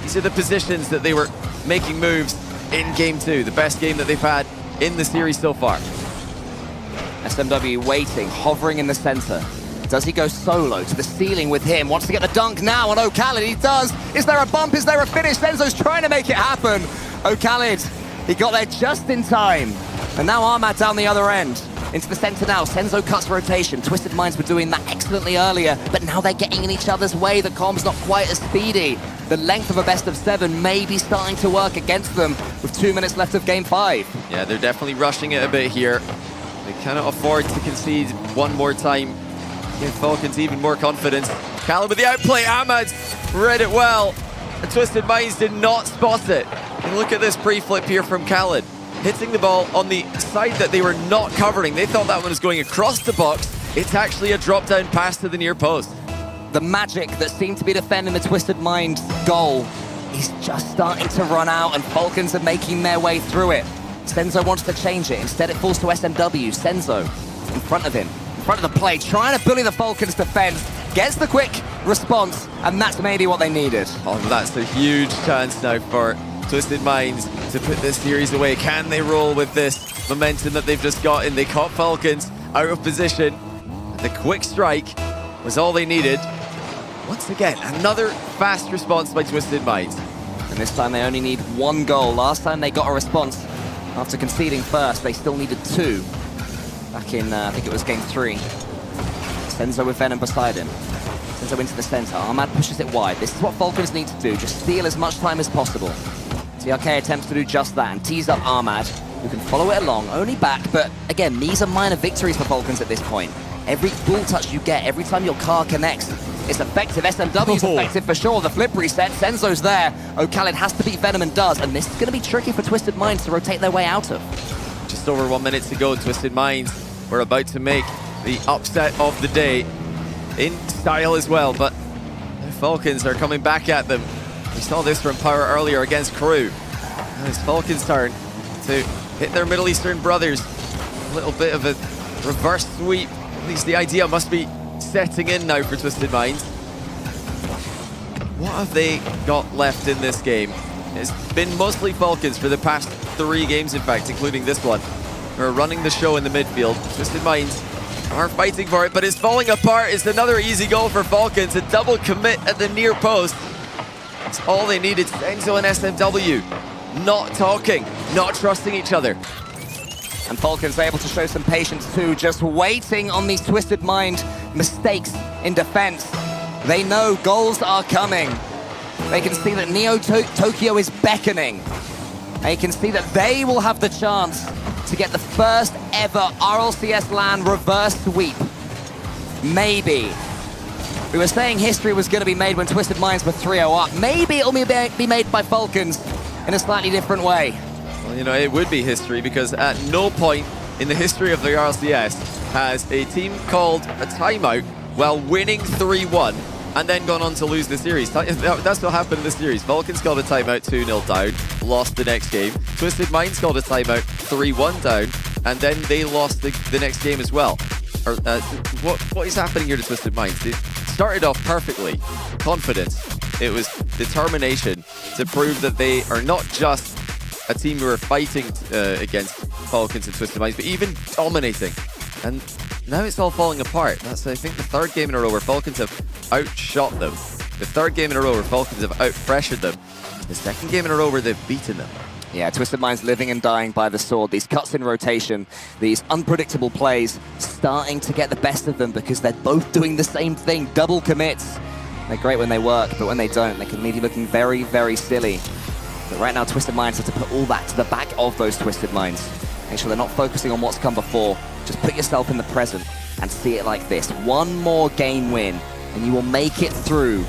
These are the positions that they were making moves in Game 2, the best game that they've had in the series so far. SMW waiting, hovering in the center. Does he go solo to the ceiling with him? Wants to get the dunk now on O'Khaled. He does. Is there a bump? Is there a finish? Senzo's trying to make it happen. O'Khaled, he got there just in time. And now Armad down the other end. Into the center now. Senzo cuts rotation. Twisted Minds were doing that excellently earlier, but now they're getting in each other's way. The comp's not quite as speedy. The length of a best of 7 may be starting to work against them with 2 minutes left of Game 5. Yeah, they're definitely rushing it a bit here. They cannot afford to concede one more time. Give Falcons even more confidence. Khaled with the outplay. Ahmad read it well. And Twisted Minds did not spot it. And look at this pre-flip here from Khaled. Hitting the ball on the side that they were not covering. They thought that one was going across the box. It's actually a drop-down pass to the near post. The magic that seemed to be defending the Twisted Mind goal is just starting to run out, and Falcons are making their way through it. Senzo wants to change it. Instead, it falls to SMW. Senzo in front of him, in front of the play, trying to bully the Falcons' defense. Gets the quick response, and that's maybe what they needed. Oh, that's a huge chance now for Twisted Minds to put this series away. Can they roll with this momentum that they've just gotten? They caught Falcons out of position. The quick strike was all they needed. Once again, another fast response by Twisted Minds. And this time they only need 1 goal. Last time they got a response after conceding first. They still needed 2. Back in, I think it was Game 3. Senzo with Venom beside him. Senzo into the center. Armad pushes it wide. This is what Falcons need to do. Just steal as much time as possible. TRK attempts to do just that and tees up Armad, who can follow it along, only back, but again, these are minor victories for Falcons at this point. Every ball touch you get, every time your car connects, it's effective. SMW's effective for sure. The flip reset, Senzo's there. O'Khaled has to beat Venom and does, and this is going to be tricky for Twisted Minds to rotate their way out of. Just over 1 minute to go. Twisted Minds were about to make the upset of the day in style as well, but the Falcons are coming back at them. We saw this from Power earlier against Crew. Now it's Falcons' turn to hit their Middle Eastern brothers. A little bit of a reverse sweep. At least the idea must be setting in now for Twisted Minds. What have they got left in this game? It's been mostly Falcons for the past 3 games, in fact, including this one. They're running the show in the midfield. Twisted Minds are fighting for it, but it's falling apart. It's another easy goal for Falcons. A double commit at the near post. It's all they needed. Senzo and SMW not talking, not trusting each other. And Falcons are able to show some patience too, just waiting on these Twisted Mind mistakes in defense. They know goals are coming. They can see that Neo Tokyo is beckoning. They can see that they will have the chance to get the first ever RLCS LAN reverse sweep. Maybe. We were saying history was going to be made when Twisted Minds were 3-0 up. Maybe it'll be made by Falcons in a slightly different way. Well, you know, it would be history because at no point in the history of the RLCS has a team called a timeout while winning 3-1 and then gone on to lose the series. That's what happened in the series. Falcons called a timeout 2-0 down, lost the next game. Twisted Minds called a timeout 3-1 down, and then they lost the next game as well. Or, what is happening here to Twisted Minds? They started off perfectly, confidence. It was determination to prove that they are not just a team who are fighting against Falcons and Twisted Minds, but even dominating. And now it's all falling apart. That's, I think, the 3rd game in a row where Falcons have outshot them. The 3rd game in a row where Falcons have outpressured them. The 2nd game in a row where they've beaten them. Yeah, Twisted Minds living and dying by the sword. These cuts in rotation, these unpredictable plays starting to get the best of them because they're both doing the same thing, double commits. They're great when they work, but when they don't, they can leave you looking very, very silly. But right now, Twisted Minds have to put all that to the back of those Twisted Minds. Make sure they're not focusing on what's come before. Just put yourself in the present. and see it like this. One more game win, and you will make it through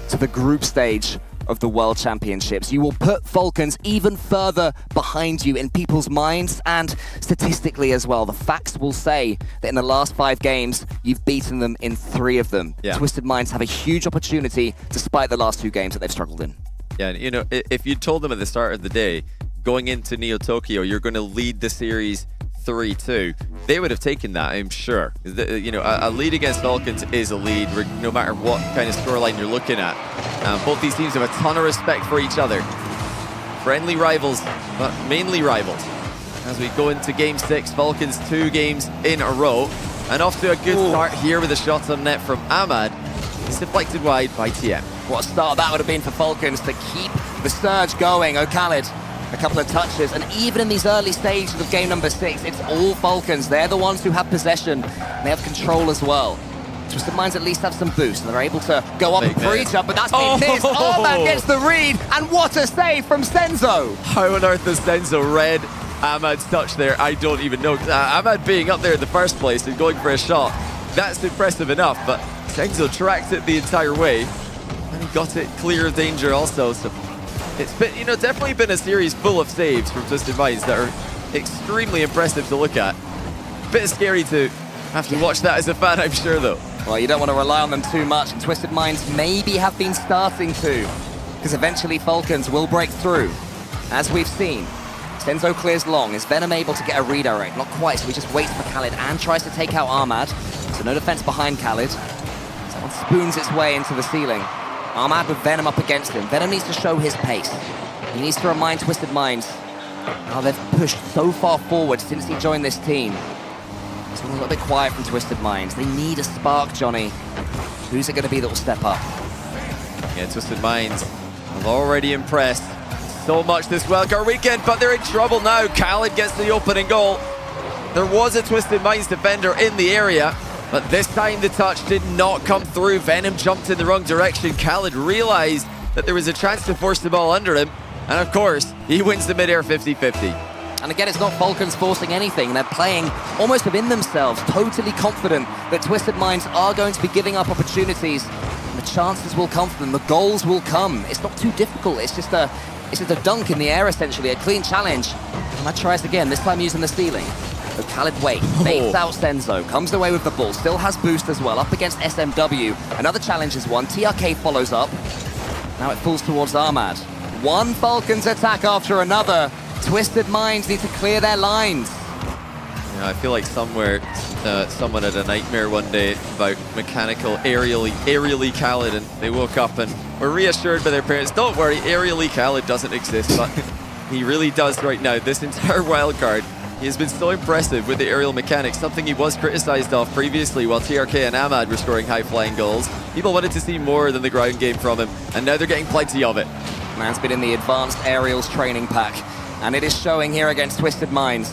to the group stage of the World Championships. You will put Falcons even further behind you in people's minds and statistically as well. The facts will say that in the last 5 games, you've beaten them in 3 of them. Yeah. Twisted Minds have a huge opportunity despite the last 2 games that they've struggled in. Yeah, you know, if you told them at the start of the day, going into Neo Tokyo, you're going to lead the series 3-2, they would have taken that, I'm sure. You know, a lead against Falcons is a lead, no matter what kind of scoreline you're looking at. Both these teams have a ton of respect for each other. Friendly rivals, but mainly rivals. As we go into Game 6, Falcons 2 games in a row. And off to a good start here with a shot on net from Ahmad. It's deflected wide by TM. What a start that would have been for Falcons to keep the surge going. Khaled, a couple of touches, and even in these early stages of game number 6, it's all Falcons. They're the ones who have possession, and they have control as well. Twisted Minds at least have some boost, and they're able to go up and breach up, but that's been missed. Ahmad gets the read, and what a save from Senzo! How on earth has Senzo read Ahmad's touch there? I don't even know. Ahmad being up there in the first place and going for a shot, that's impressive enough, but Senzo tracked it the entire way, and he got it clear of danger also. So it's been, you know, definitely been a series full of saves from Twisted Minds that are extremely impressive to look at. Bit scary to have to watch that as a fan, I'm sure, though. Well, you don't want to rely on them too much, and Twisted Minds maybe have been starting to, because eventually Falcons will break through. As we've seen, Senzo clears long. Is Venom able to get a redirect? Not quite, so he just waits for Khaled and tries to take out Ahmad. So no defense behind Khaled. Someone spoons its way into the ceiling. Ahmad with Venom up against him. Venom needs to show his pace. He needs to remind Twisted Minds how they've pushed so far forward since he joined this team. It's a little bit quiet from Twisted Minds. They need a spark, Johnny. Who's it going to be that will step up? Yeah, Twisted Minds have already impressed so much this wildcard weekend, but they're in trouble now. Khaled gets the opening goal. There was a Twisted Minds defender in the area, but this time the touch did not come through. Venom jumped in the wrong direction. Khaled realized that there was a chance to force the ball under him, and of course, he wins the mid-air 50-50. And again, it's not Falcons forcing anything. They're playing almost within themselves, totally confident that Twisted Minds are going to be giving up opportunities. And the chances will come for them. The goals will come. It's not too difficult. It's just a dunk in the air, essentially, a clean challenge. And that tries again, this time using the ceiling. So Khaled baits out Senzo, comes away with the ball, still has boost as well, up against SMW. Another challenge is won. TRK follows up. Now it falls towards Ahmad. One Falcons attack after another. Twisted Minds need to clear their lines. Yeah, I feel like somewhere someone had a nightmare one day about mechanical aerially Khaled, and they woke up and were reassured by their parents, don't worry, aerially Khaled doesn't exist, but he really does right now. This entire wildcard, he has been so impressive with the aerial mechanics, something he was criticized of previously while TRK and Ahmad were scoring high-flying goals. People wanted to see more than the ground game from him, and now they're getting plenty of it. Man's been in the advanced aerials training pack, and it is showing here against Twisted Minds.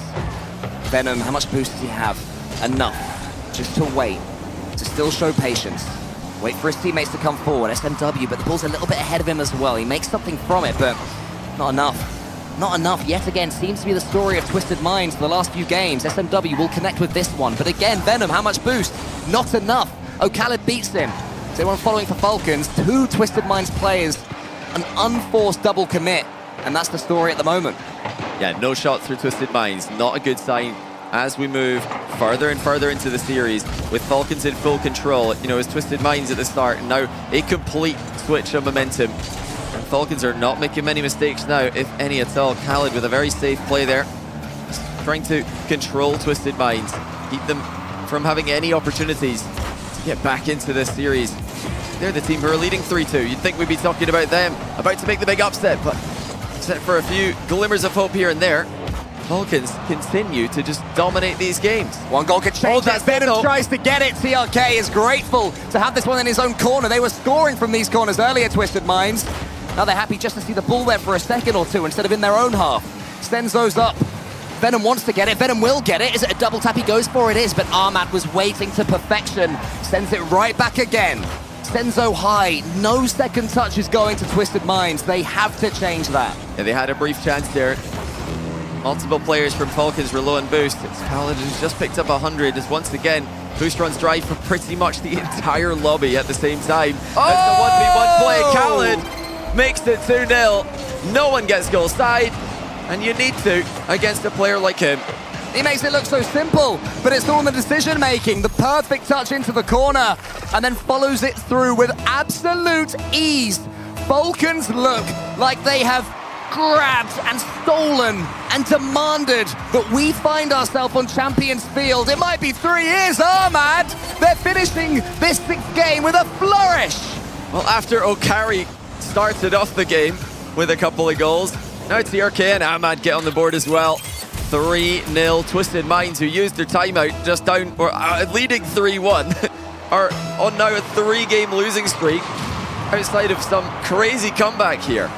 Venom, how much boost does he have? Enough just to wait, to still show patience. Wait for his teammates to come forward. SMW, but the ball's a little bit ahead of him as well. He makes something from it, but not enough. Not enough yet again. Seems to be the story of Twisted Minds for the last few games. SMW will connect with this one, but again, Venom, how much boost? Not enough. Khaled beats him. So everyone following for Falcons. 2 Twisted Minds players, an unforced double commit, and that's the story at the moment. Yeah, no shots through Twisted Minds. Not a good sign as we move further and further into the series with Falcons in full control. You know, as Twisted Minds at the start, and now a complete switch of momentum. And Falcons are not making many mistakes now, if any at all. Khaled with a very safe play there, trying to control Twisted Minds, keep them from having any opportunities to get back into this series. They're the team who are leading 3-2. You'd think we'd be talking about them, about to make the big upset, but except for a few glimmers of hope here and there, Falcons continue to just dominate these games. One goal could change that. Venom tries to get it. TRK is grateful to have this one in his own corner. They were scoring from these corners earlier, Twisted Minds. Now they're happy just to see the ball there for a second or two instead of in their own half. Senzo's up. Venom wants to get it. Venom will get it. Is it a double tap he goes for? It is, but Ahmad was waiting to perfection. Sends it right back again. Senzo high. No second touch is going to Twisted Minds. They have to change that. Yeah, they had a brief chance there. Multiple players from Falcons were low on boost. Khaled has just picked up 100 as once again Boost runs drive for pretty much the entire lobby at the same time. That's the 1v1 play. Khaled makes it 2-0. No one gets goal side, and you need to against a player like him. He makes it look so simple, but it's all in the decision-making. The perfect touch into the corner, and then follows it through with absolute ease. Falcons look like they have grabbed and stolen and demanded that we find ourselves on Champions Field. It might be 3 years, Ahmad. They're finishing this 6th game with a flourish. Well, after Okari started off the game with a couple of goals, now TRK and Ahmad get on the board as well. 3-0. Twisted Minds, who used their timeout just down, or leading 3-1, are on now a 3-game losing streak outside of some crazy comeback here.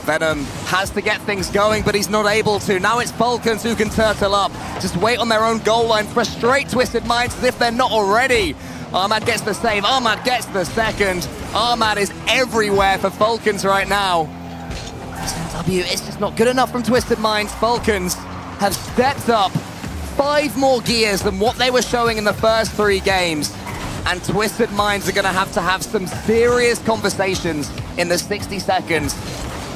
Venom has to get things going, but he's not able to. Now it's Falcons who can turtle up. Just wait on their own goal line, frustrate Twisted Minds as if they're not already. Ahmad gets the save, Ahmad gets the second. Ahmad is everywhere for Falcons right now. SMW, it's just not good enough from Twisted Minds. Falcons have stepped up 5 more gears than what they were showing in the first 3 games. And Twisted Minds are going to have some serious conversations in the 60 seconds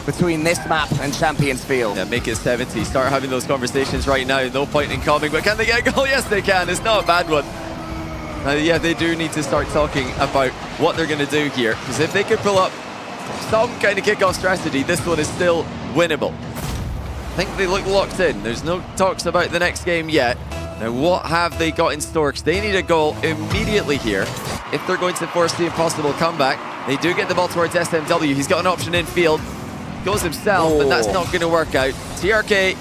between this map and Champions Field. Yeah, make it 70. Start having those conversations right now. No point in coming, but can they get a goal? Yes, they can. It's not a bad one. Yeah, they do need to start talking about what they're going to do here, because if they could pull up some kind of kickoff strategy, this one is still winnable. I think they look locked in. There's no talks about the next game yet. Now, what have they got in store? Because they need a goal immediately here if they're going to force the impossible comeback. They do get the ball towards SMW. He's got an option in field. Goes himself, but that's not going to work out. TRK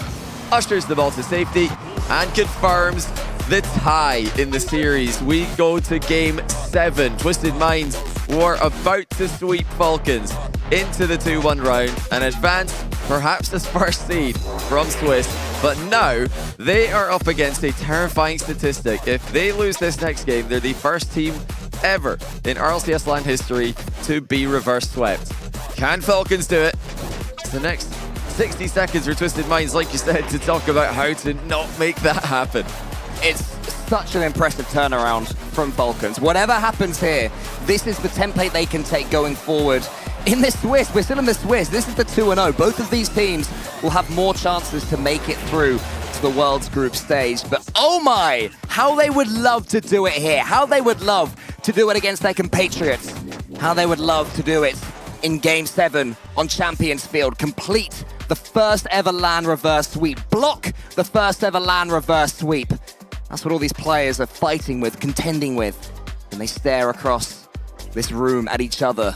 ushers the ball to safety and confirms the tie in the series. We go to game 7. Twisted Minds were about to sweep Falcons into the 2-1 round and advance perhaps as first seed from Swiss. But now they are up against a terrifying statistic. If they lose this next game, they're the first team ever in RLCS LAN history to be reverse swept. Can Falcons do it? It's the next 60 seconds for Twisted Minds, like you said, to talk about how to not make that happen. It's such an impressive turnaround from Falcons. Whatever happens here, this is the template they can take going forward. In this Swiss, we're still in the Swiss. This is the 2-0. Both of these teams will have more chances to make it through to the World's group stage. But oh my, how they would love to do it here. How they would love to do it against their compatriots. How they would love to do it in Game 7 on Champions Field. Complete the first ever LAN reverse sweep. Block the first ever LAN reverse sweep. That's what all these players are fighting with, contending with. And they stare across this room at each other.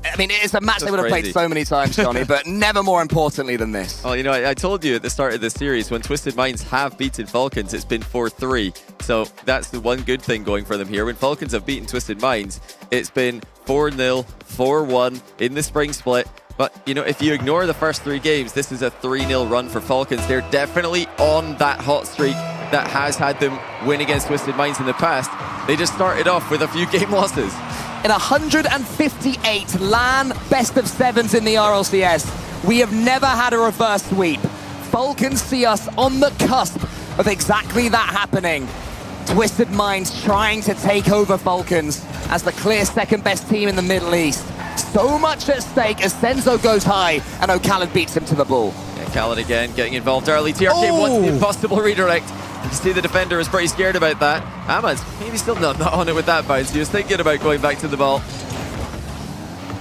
I mean, it's a match they would have played so many times, Johnny, but never more importantly than this. Well, you know, I told you at the start of this series, when Twisted Minds have beaten Falcons, it's been 4-3. So that's the one good thing going for them here. When Falcons have beaten Twisted Minds, it's been 4-0, 4-1 in the spring split. But, you know, if you ignore the first 3 games, this is a 3-0 run for Falcons. They're definitely on that hot streak that has had them win against Twisted Minds in the past. They just started off with a few game losses. In 158 LAN best of 7s in the RLCS, we have never had a reverse sweep. Falcons see us on the cusp of exactly that happening. Twisted Minds trying to take over Falcons as the clear second best team in the Middle East. So much at stake as Senzo goes high and O'Callaghan beats him to the ball. Yeah, Khaled again getting involved early. TRK wants the impossible redirect. You can see the defender is pretty scared about that. Ahmad's maybe still not on it with that bounce. He was thinking about going back to the ball.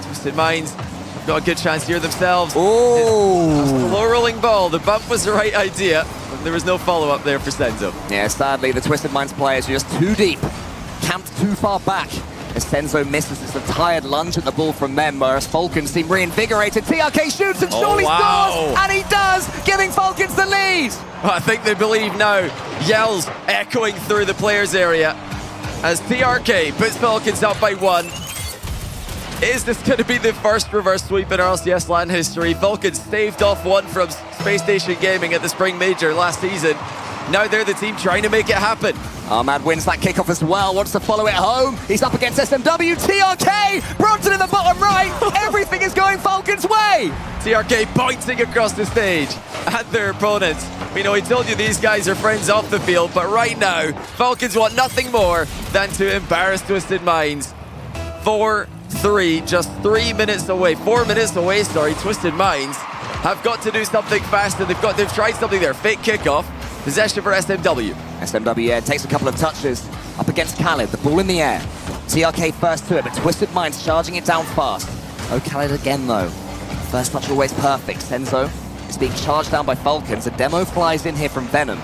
Twisted Minds got a good chance here themselves. Oh! Low rolling ball. The bump was the right idea, but there was no follow-up there for Senzo. Yeah, sadly, the Twisted Minds players are just too deep, camped too far back. As Senzo misses, it's a tired lunge at the ball from them, whereas Falcons seem reinvigorated. TRK shoots and surely scores, and he does, giving Falcons the lead. Well, I think they believe now. Yells echoing through the players' area as TRK puts Falcons up by 1. Is this going to be the first reverse sweep in RLCS LAN history? Falcons staved off one from Space Station Gaming at the Spring Major last season. Now they're the team trying to make it happen. Ahmad wins that kickoff as well, wants to follow it home. He's up against SMW, TRK, Bronson in the bottom right. Everything is going Falcons' way. TRK pointing across the stage at their opponents. We know he told you these guys are friends off the field, but right now, Falcons want nothing more than to embarrass Twisted Minds. 4-3, just 3 minutes away, 4 minutes away, sorry, Twisted Minds have got to do something faster. They've tried something there, fake kickoff, possession for SMW. SMW takes a couple of touches up against Khaled, the ball in the air. TRK first to it, but Twisted Minds charging it down fast. Oh, Khaled again though. First touch always perfect. Senzo is being charged down by Falcons. A demo flies in here from Venom.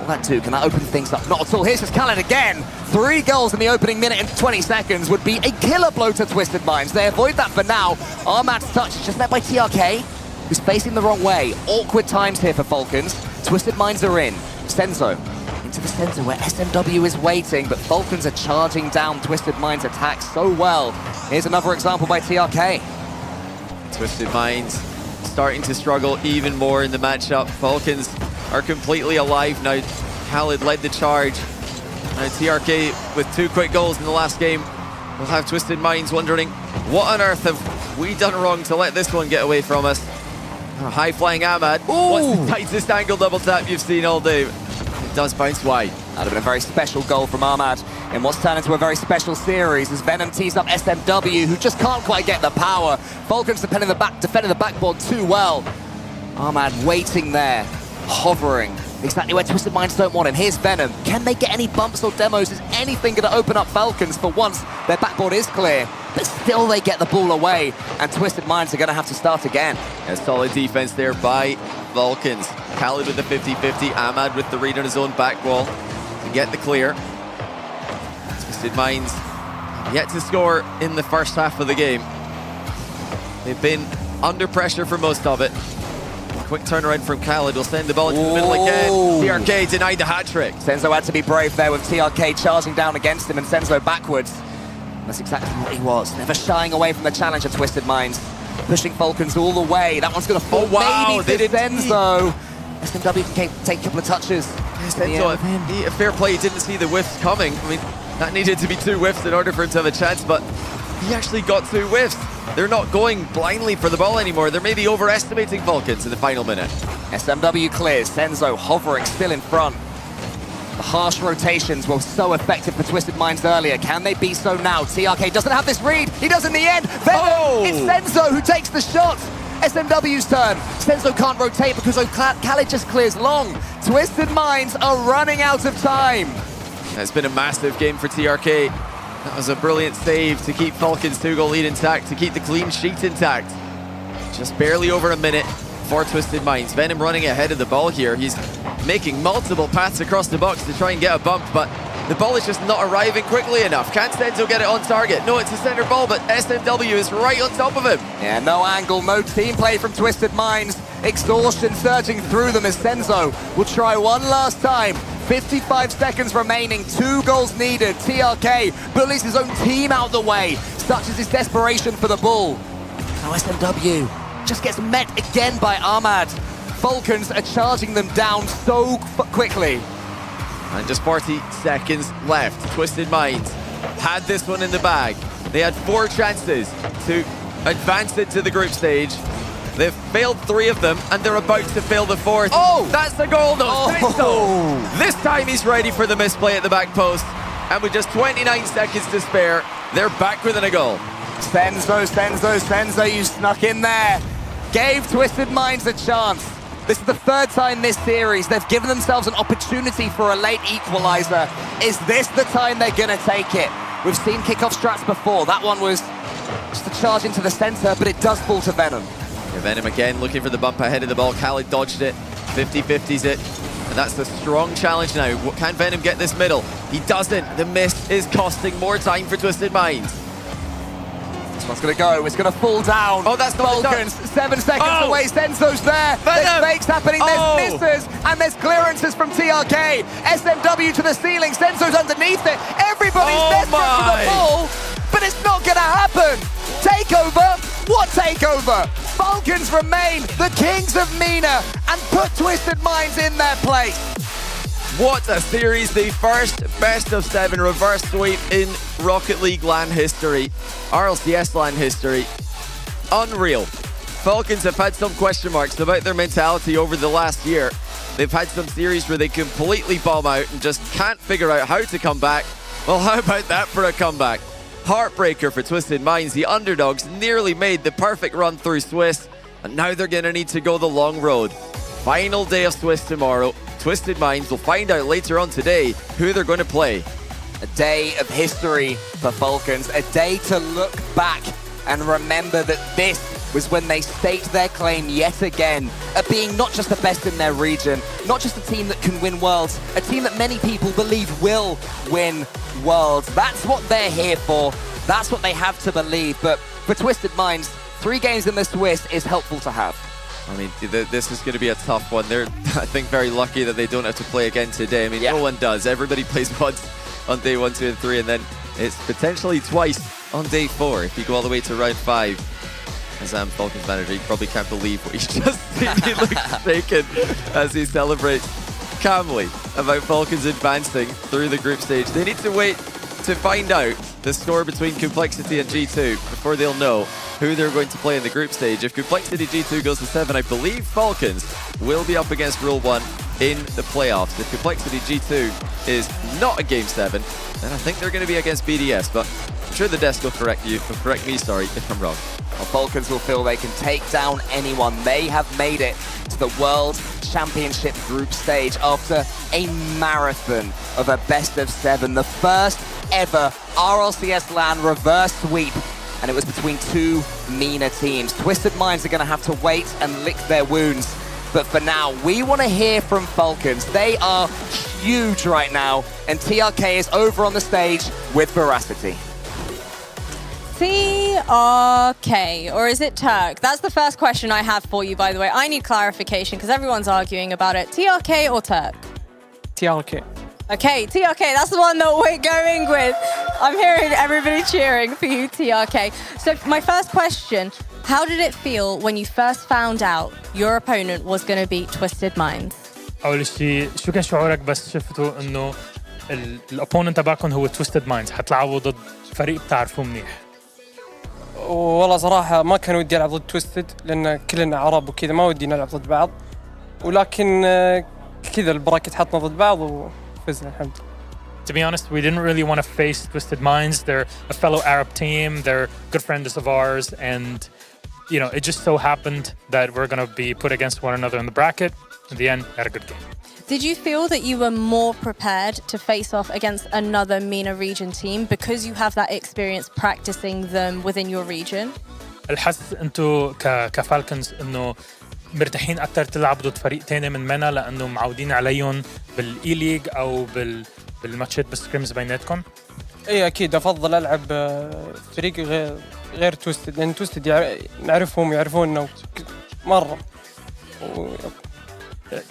All that do, can that open things up? Not at all. Here's just Khaled again. 3 goals in the opening minute and 20 seconds would be a killer blow to Twisted Minds. They avoid that for now. Ahmad's touch is just met by TRK, who's facing the wrong way. Awkward times here for Falcons. Twisted Minds are in. Senzo into the center where SMW is waiting, but Falcons are charging down Twisted Minds' attacks so well. Here's another example by TRK. Twisted Minds starting to struggle even more in the matchup. Falcons are completely alive now. Khaled led the charge. Now TRK with 2 quick goals in the last game will have Twisted Minds wondering, what on earth have we done wrong to let this one get away from us? High-flying Ahmad. What's the tightest angle double tap you've seen all day? It does bounce wide. That'd have been a very special goal from Ahmad in what's turned into a very special series as Venom tees up SMW, who just can't quite get the power. Falcons defending the backboard too well. Ahmad waiting there, hovering, exactly where Twisted Minds don't want him. Here's Venom. Can they get any bumps or demos? Is anything going to open up Falcons? For once, their backboard is clear, but still they get the ball away, and Twisted Minds are going to have to start again. A solid defense there by Falcons. Khaled with the 50-50, Ahmad with the read on his own back wall to get the clear. Twisted Minds yet to score in the first half of the game. They've been under pressure for most of it. Quick turnaround from Khaled will send the ball into the middle again. TRK denied the hat-trick. Senzo had to be brave there with TRK charging down against him and Senzo backwards. That's exactly what he was. Never shying away from the challenge of Twisted Minds. Pushing Falcons all the way. That one's going to fall maybe to Senzo. SMW can take a couple of touches. Senzo, a fair play, he didn't see the whiffs coming. I mean, that needed to be 2 whiffs in order for him to have a chance, but he actually got 2 whiffs. They're not going blindly for the ball anymore. They're maybe overestimating Falcons in the final minute. SMW clears. Senzo hovering still in front. The harsh rotations were so effective for Twisted Minds earlier. Can they be so now? TRK doesn't have this read. He does in the end. Venom, it's Senzo who takes the shot. SMW's turn. Senzo can't rotate because Khaled just clears long. Twisted Minds are running out of time. It's been a massive game for TRK. That was a brilliant save to keep Falcons' 2-goal lead intact, to keep the clean sheet intact. Just barely over a minute for Twisted Minds. Venom running ahead of the ball here. He's making multiple paths across the box to try and get a bump, but the ball is just not arriving quickly enough. Can Senzo get it on target? No, it's a center ball, but SMW is right on top of him. Yeah, no angle, no team play from Twisted Minds. Exhaustion surging through them as Senzo will try one last time. 55 seconds remaining, 2 goals needed. TRK bullies his own team out the way. Such is his desperation for the ball. Now SMW just gets met again by Ahmad. Falcons are charging them down so quickly. And just 40 seconds left. Twisted Minds had this one in the bag. They had 4 chances to advance into the group stage. They've failed 3 of them, and they're about to fail the 4th. Oh! That's the goal, though. Senzo. This time he's ready for the misplay at the back post. And with just 29 seconds to spare, they're back within a goal. Senzo, you snuck in there. Gave Twisted Minds a chance. This is the 3rd time this series. They've given themselves an opportunity for a late equalizer. Is this the time they're going to take it? We've seen kickoff strats before. That one was just a charge into the center, but it does fall to Venom. Yeah, Venom again looking for the bump ahead of the ball. Khaled dodged it. 50-50's it. And that's the strong challenge now. Can Venom get this middle? He doesn't. The miss is costing more time for Twisted Minds. This one's going to go. It's going to fall down. Oh, that's not Falcons, 7 seconds away. Senzo's there. There's fakes happening. There's misses. And there's clearances from TRK. SMW to the ceiling. Senzo's underneath it. Everybody's desperate for the ball. But it's not going to happen. Takeover? What takeover? Falcons remain the kings of MENA and put Twisted Minds in their place. What a series. The first best of 7 reverse sweep in Rocket League LAN history. RLCS LAN history. Unreal. Falcons have had some question marks about their mentality over the last year. They've had some series where they completely bomb out and just can't figure out how to come back. Well, how about that for a comeback? Heartbreaker for Twisted Minds. The underdogs nearly made the perfect run through Swiss, and now they're going to need to go the long road. Final day of Swiss tomorrow. Twisted Minds will find out later on today who they're going to play. A day of history for Falcons, a day to look back and remember that this was when they staked their claim yet again at being not just the best in their region, not just a team that can win worlds, a team that many people believe will win worlds. That's what they're here for. That's what they have to believe. But for Twisted Minds, 3 games in the Swiss is helpful to have. I mean, this is going to be a tough one. They're, I think, very lucky that they don't have to play again today. I mean, no one does. Everybody plays once on day 1, 2, and 3, and then it's potentially twice on day 4 if you go all the way to round 5. As Falcons manager, you probably can't believe what he's just seen. He looks shaken as he celebrates calmly about Falcons advancing through the group stage. They need to wait to find out the score between Complexity and G2 before they'll know who they're going to play in the group stage. If Complexity G2 goes to 7, I believe Falcons will be up against Rule 1 in the playoffs. If Complexity G2 is not a Game 7, then I think they're going to be against BDS, but I'm sure the desk will correct me, if I'm wrong. Well, Falcons will feel they can take down anyone. They have made it to the World Championship group stage after a marathon of a best of 7, the first ever RLCS LAN reverse sweep, and it was between 2 MENA teams. Twisted Minds are going to have to wait and lick their wounds. But for now, we want to hear from Falcons. They are huge right now, and TRK is over on the stage with Veracity. TRK, or is it Turk? That's the first question I have for you, by the way. I need clarification because everyone's arguing about it. TRK or Turk? TRK. Okay, TRK, that's the one that we're going with. I'm hearing everybody cheering for you, TRK. So my first question, how did it feel when you first found out your opponent was going to be Twisted Minds? أول شيء شو كان شعورك بس شفتوا إنه الأوبوننت تبعكم هو Twisted Minds حتلعبوا ضد فريق بتعرفوه منيح؟ والله صراحة ما كان ودي ألعب ضد تويستد لأن كلنا عرب وكذا ما ودي نلعب ضد بعض ولكن كذا البراكت حطنا ضد بعض وفزنا الحمد لله. To be honest, we didn't really want to face Twisted Minds. They're a fellow Arab team. They're good friends of ours. And, you know, it just so happened that we're going to be put against one another in the bracket. In the end, had a good game. Did you feel that you were more prepared to face off against another MENA region team because you have that experience practicing them within your region? الحس انتو كفالكنز انه مرتاحين اكثر تلعبوا ضد فريق تاني من منا لانه معودين عليهم بالاي ليج او بالماتشات بالسكريمز بيناتكم؟ اي اكيد افضل العب فريق غير تويستد لان تويستد نعرفهم يعرفوننا مره.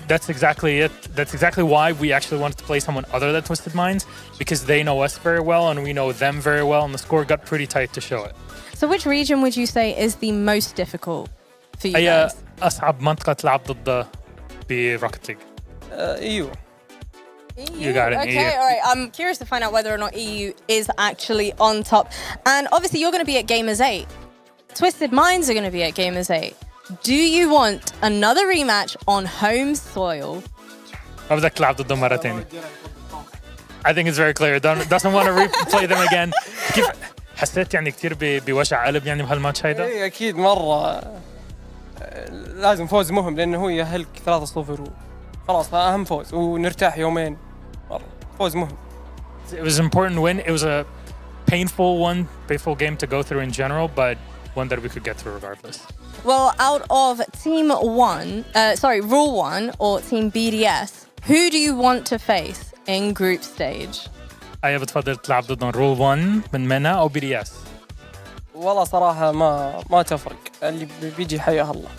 That's exactly it. That's exactly why we actually wanted to play someone other than Twisted Minds, because they know us very well and we know them very well, and the score got pretty tight to show it. So which region would you say is the most difficult for you guys? أصعب منطقة تلعب ضد بروكت ليج. EU. You got it. Okay, EU. all right. I'm curious to find out whether or not EU is actually on top. And obviously you're going to be at Gamers 8. Twisted Minds are going to be at Gamers 8. Do you want another rematch on home soil? ما بدك تلعب ضدهم مرة تانية. I think it's very clear. Doesn't want to replay them again. كيف حسيت يعني كتير بوجع قلب يعني بهالماتش هيدا؟ اي اكيد مرة لازم فوز مهم لانه هو يأهلك 3-0 خلاص اهم فوز ونرتاح يومين مرة فوز مهم. It was an important win. It was a painful game to go through in general, but one that we could get through regardless. Well, out of Rule 1 or Team BDS, who do you want to face in group stage? أيه بتفضل تلعب ضدهم Rule 1 من منا أو BDS؟ والله صراحة ما تفرق اللي بيجي حياه الله.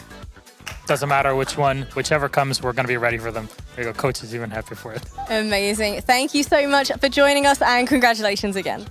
Doesn't matter which one, whichever comes, we're going to be ready for them. There you go, coach is even happy for it. Amazing. Thank you so much for joining us and congratulations again.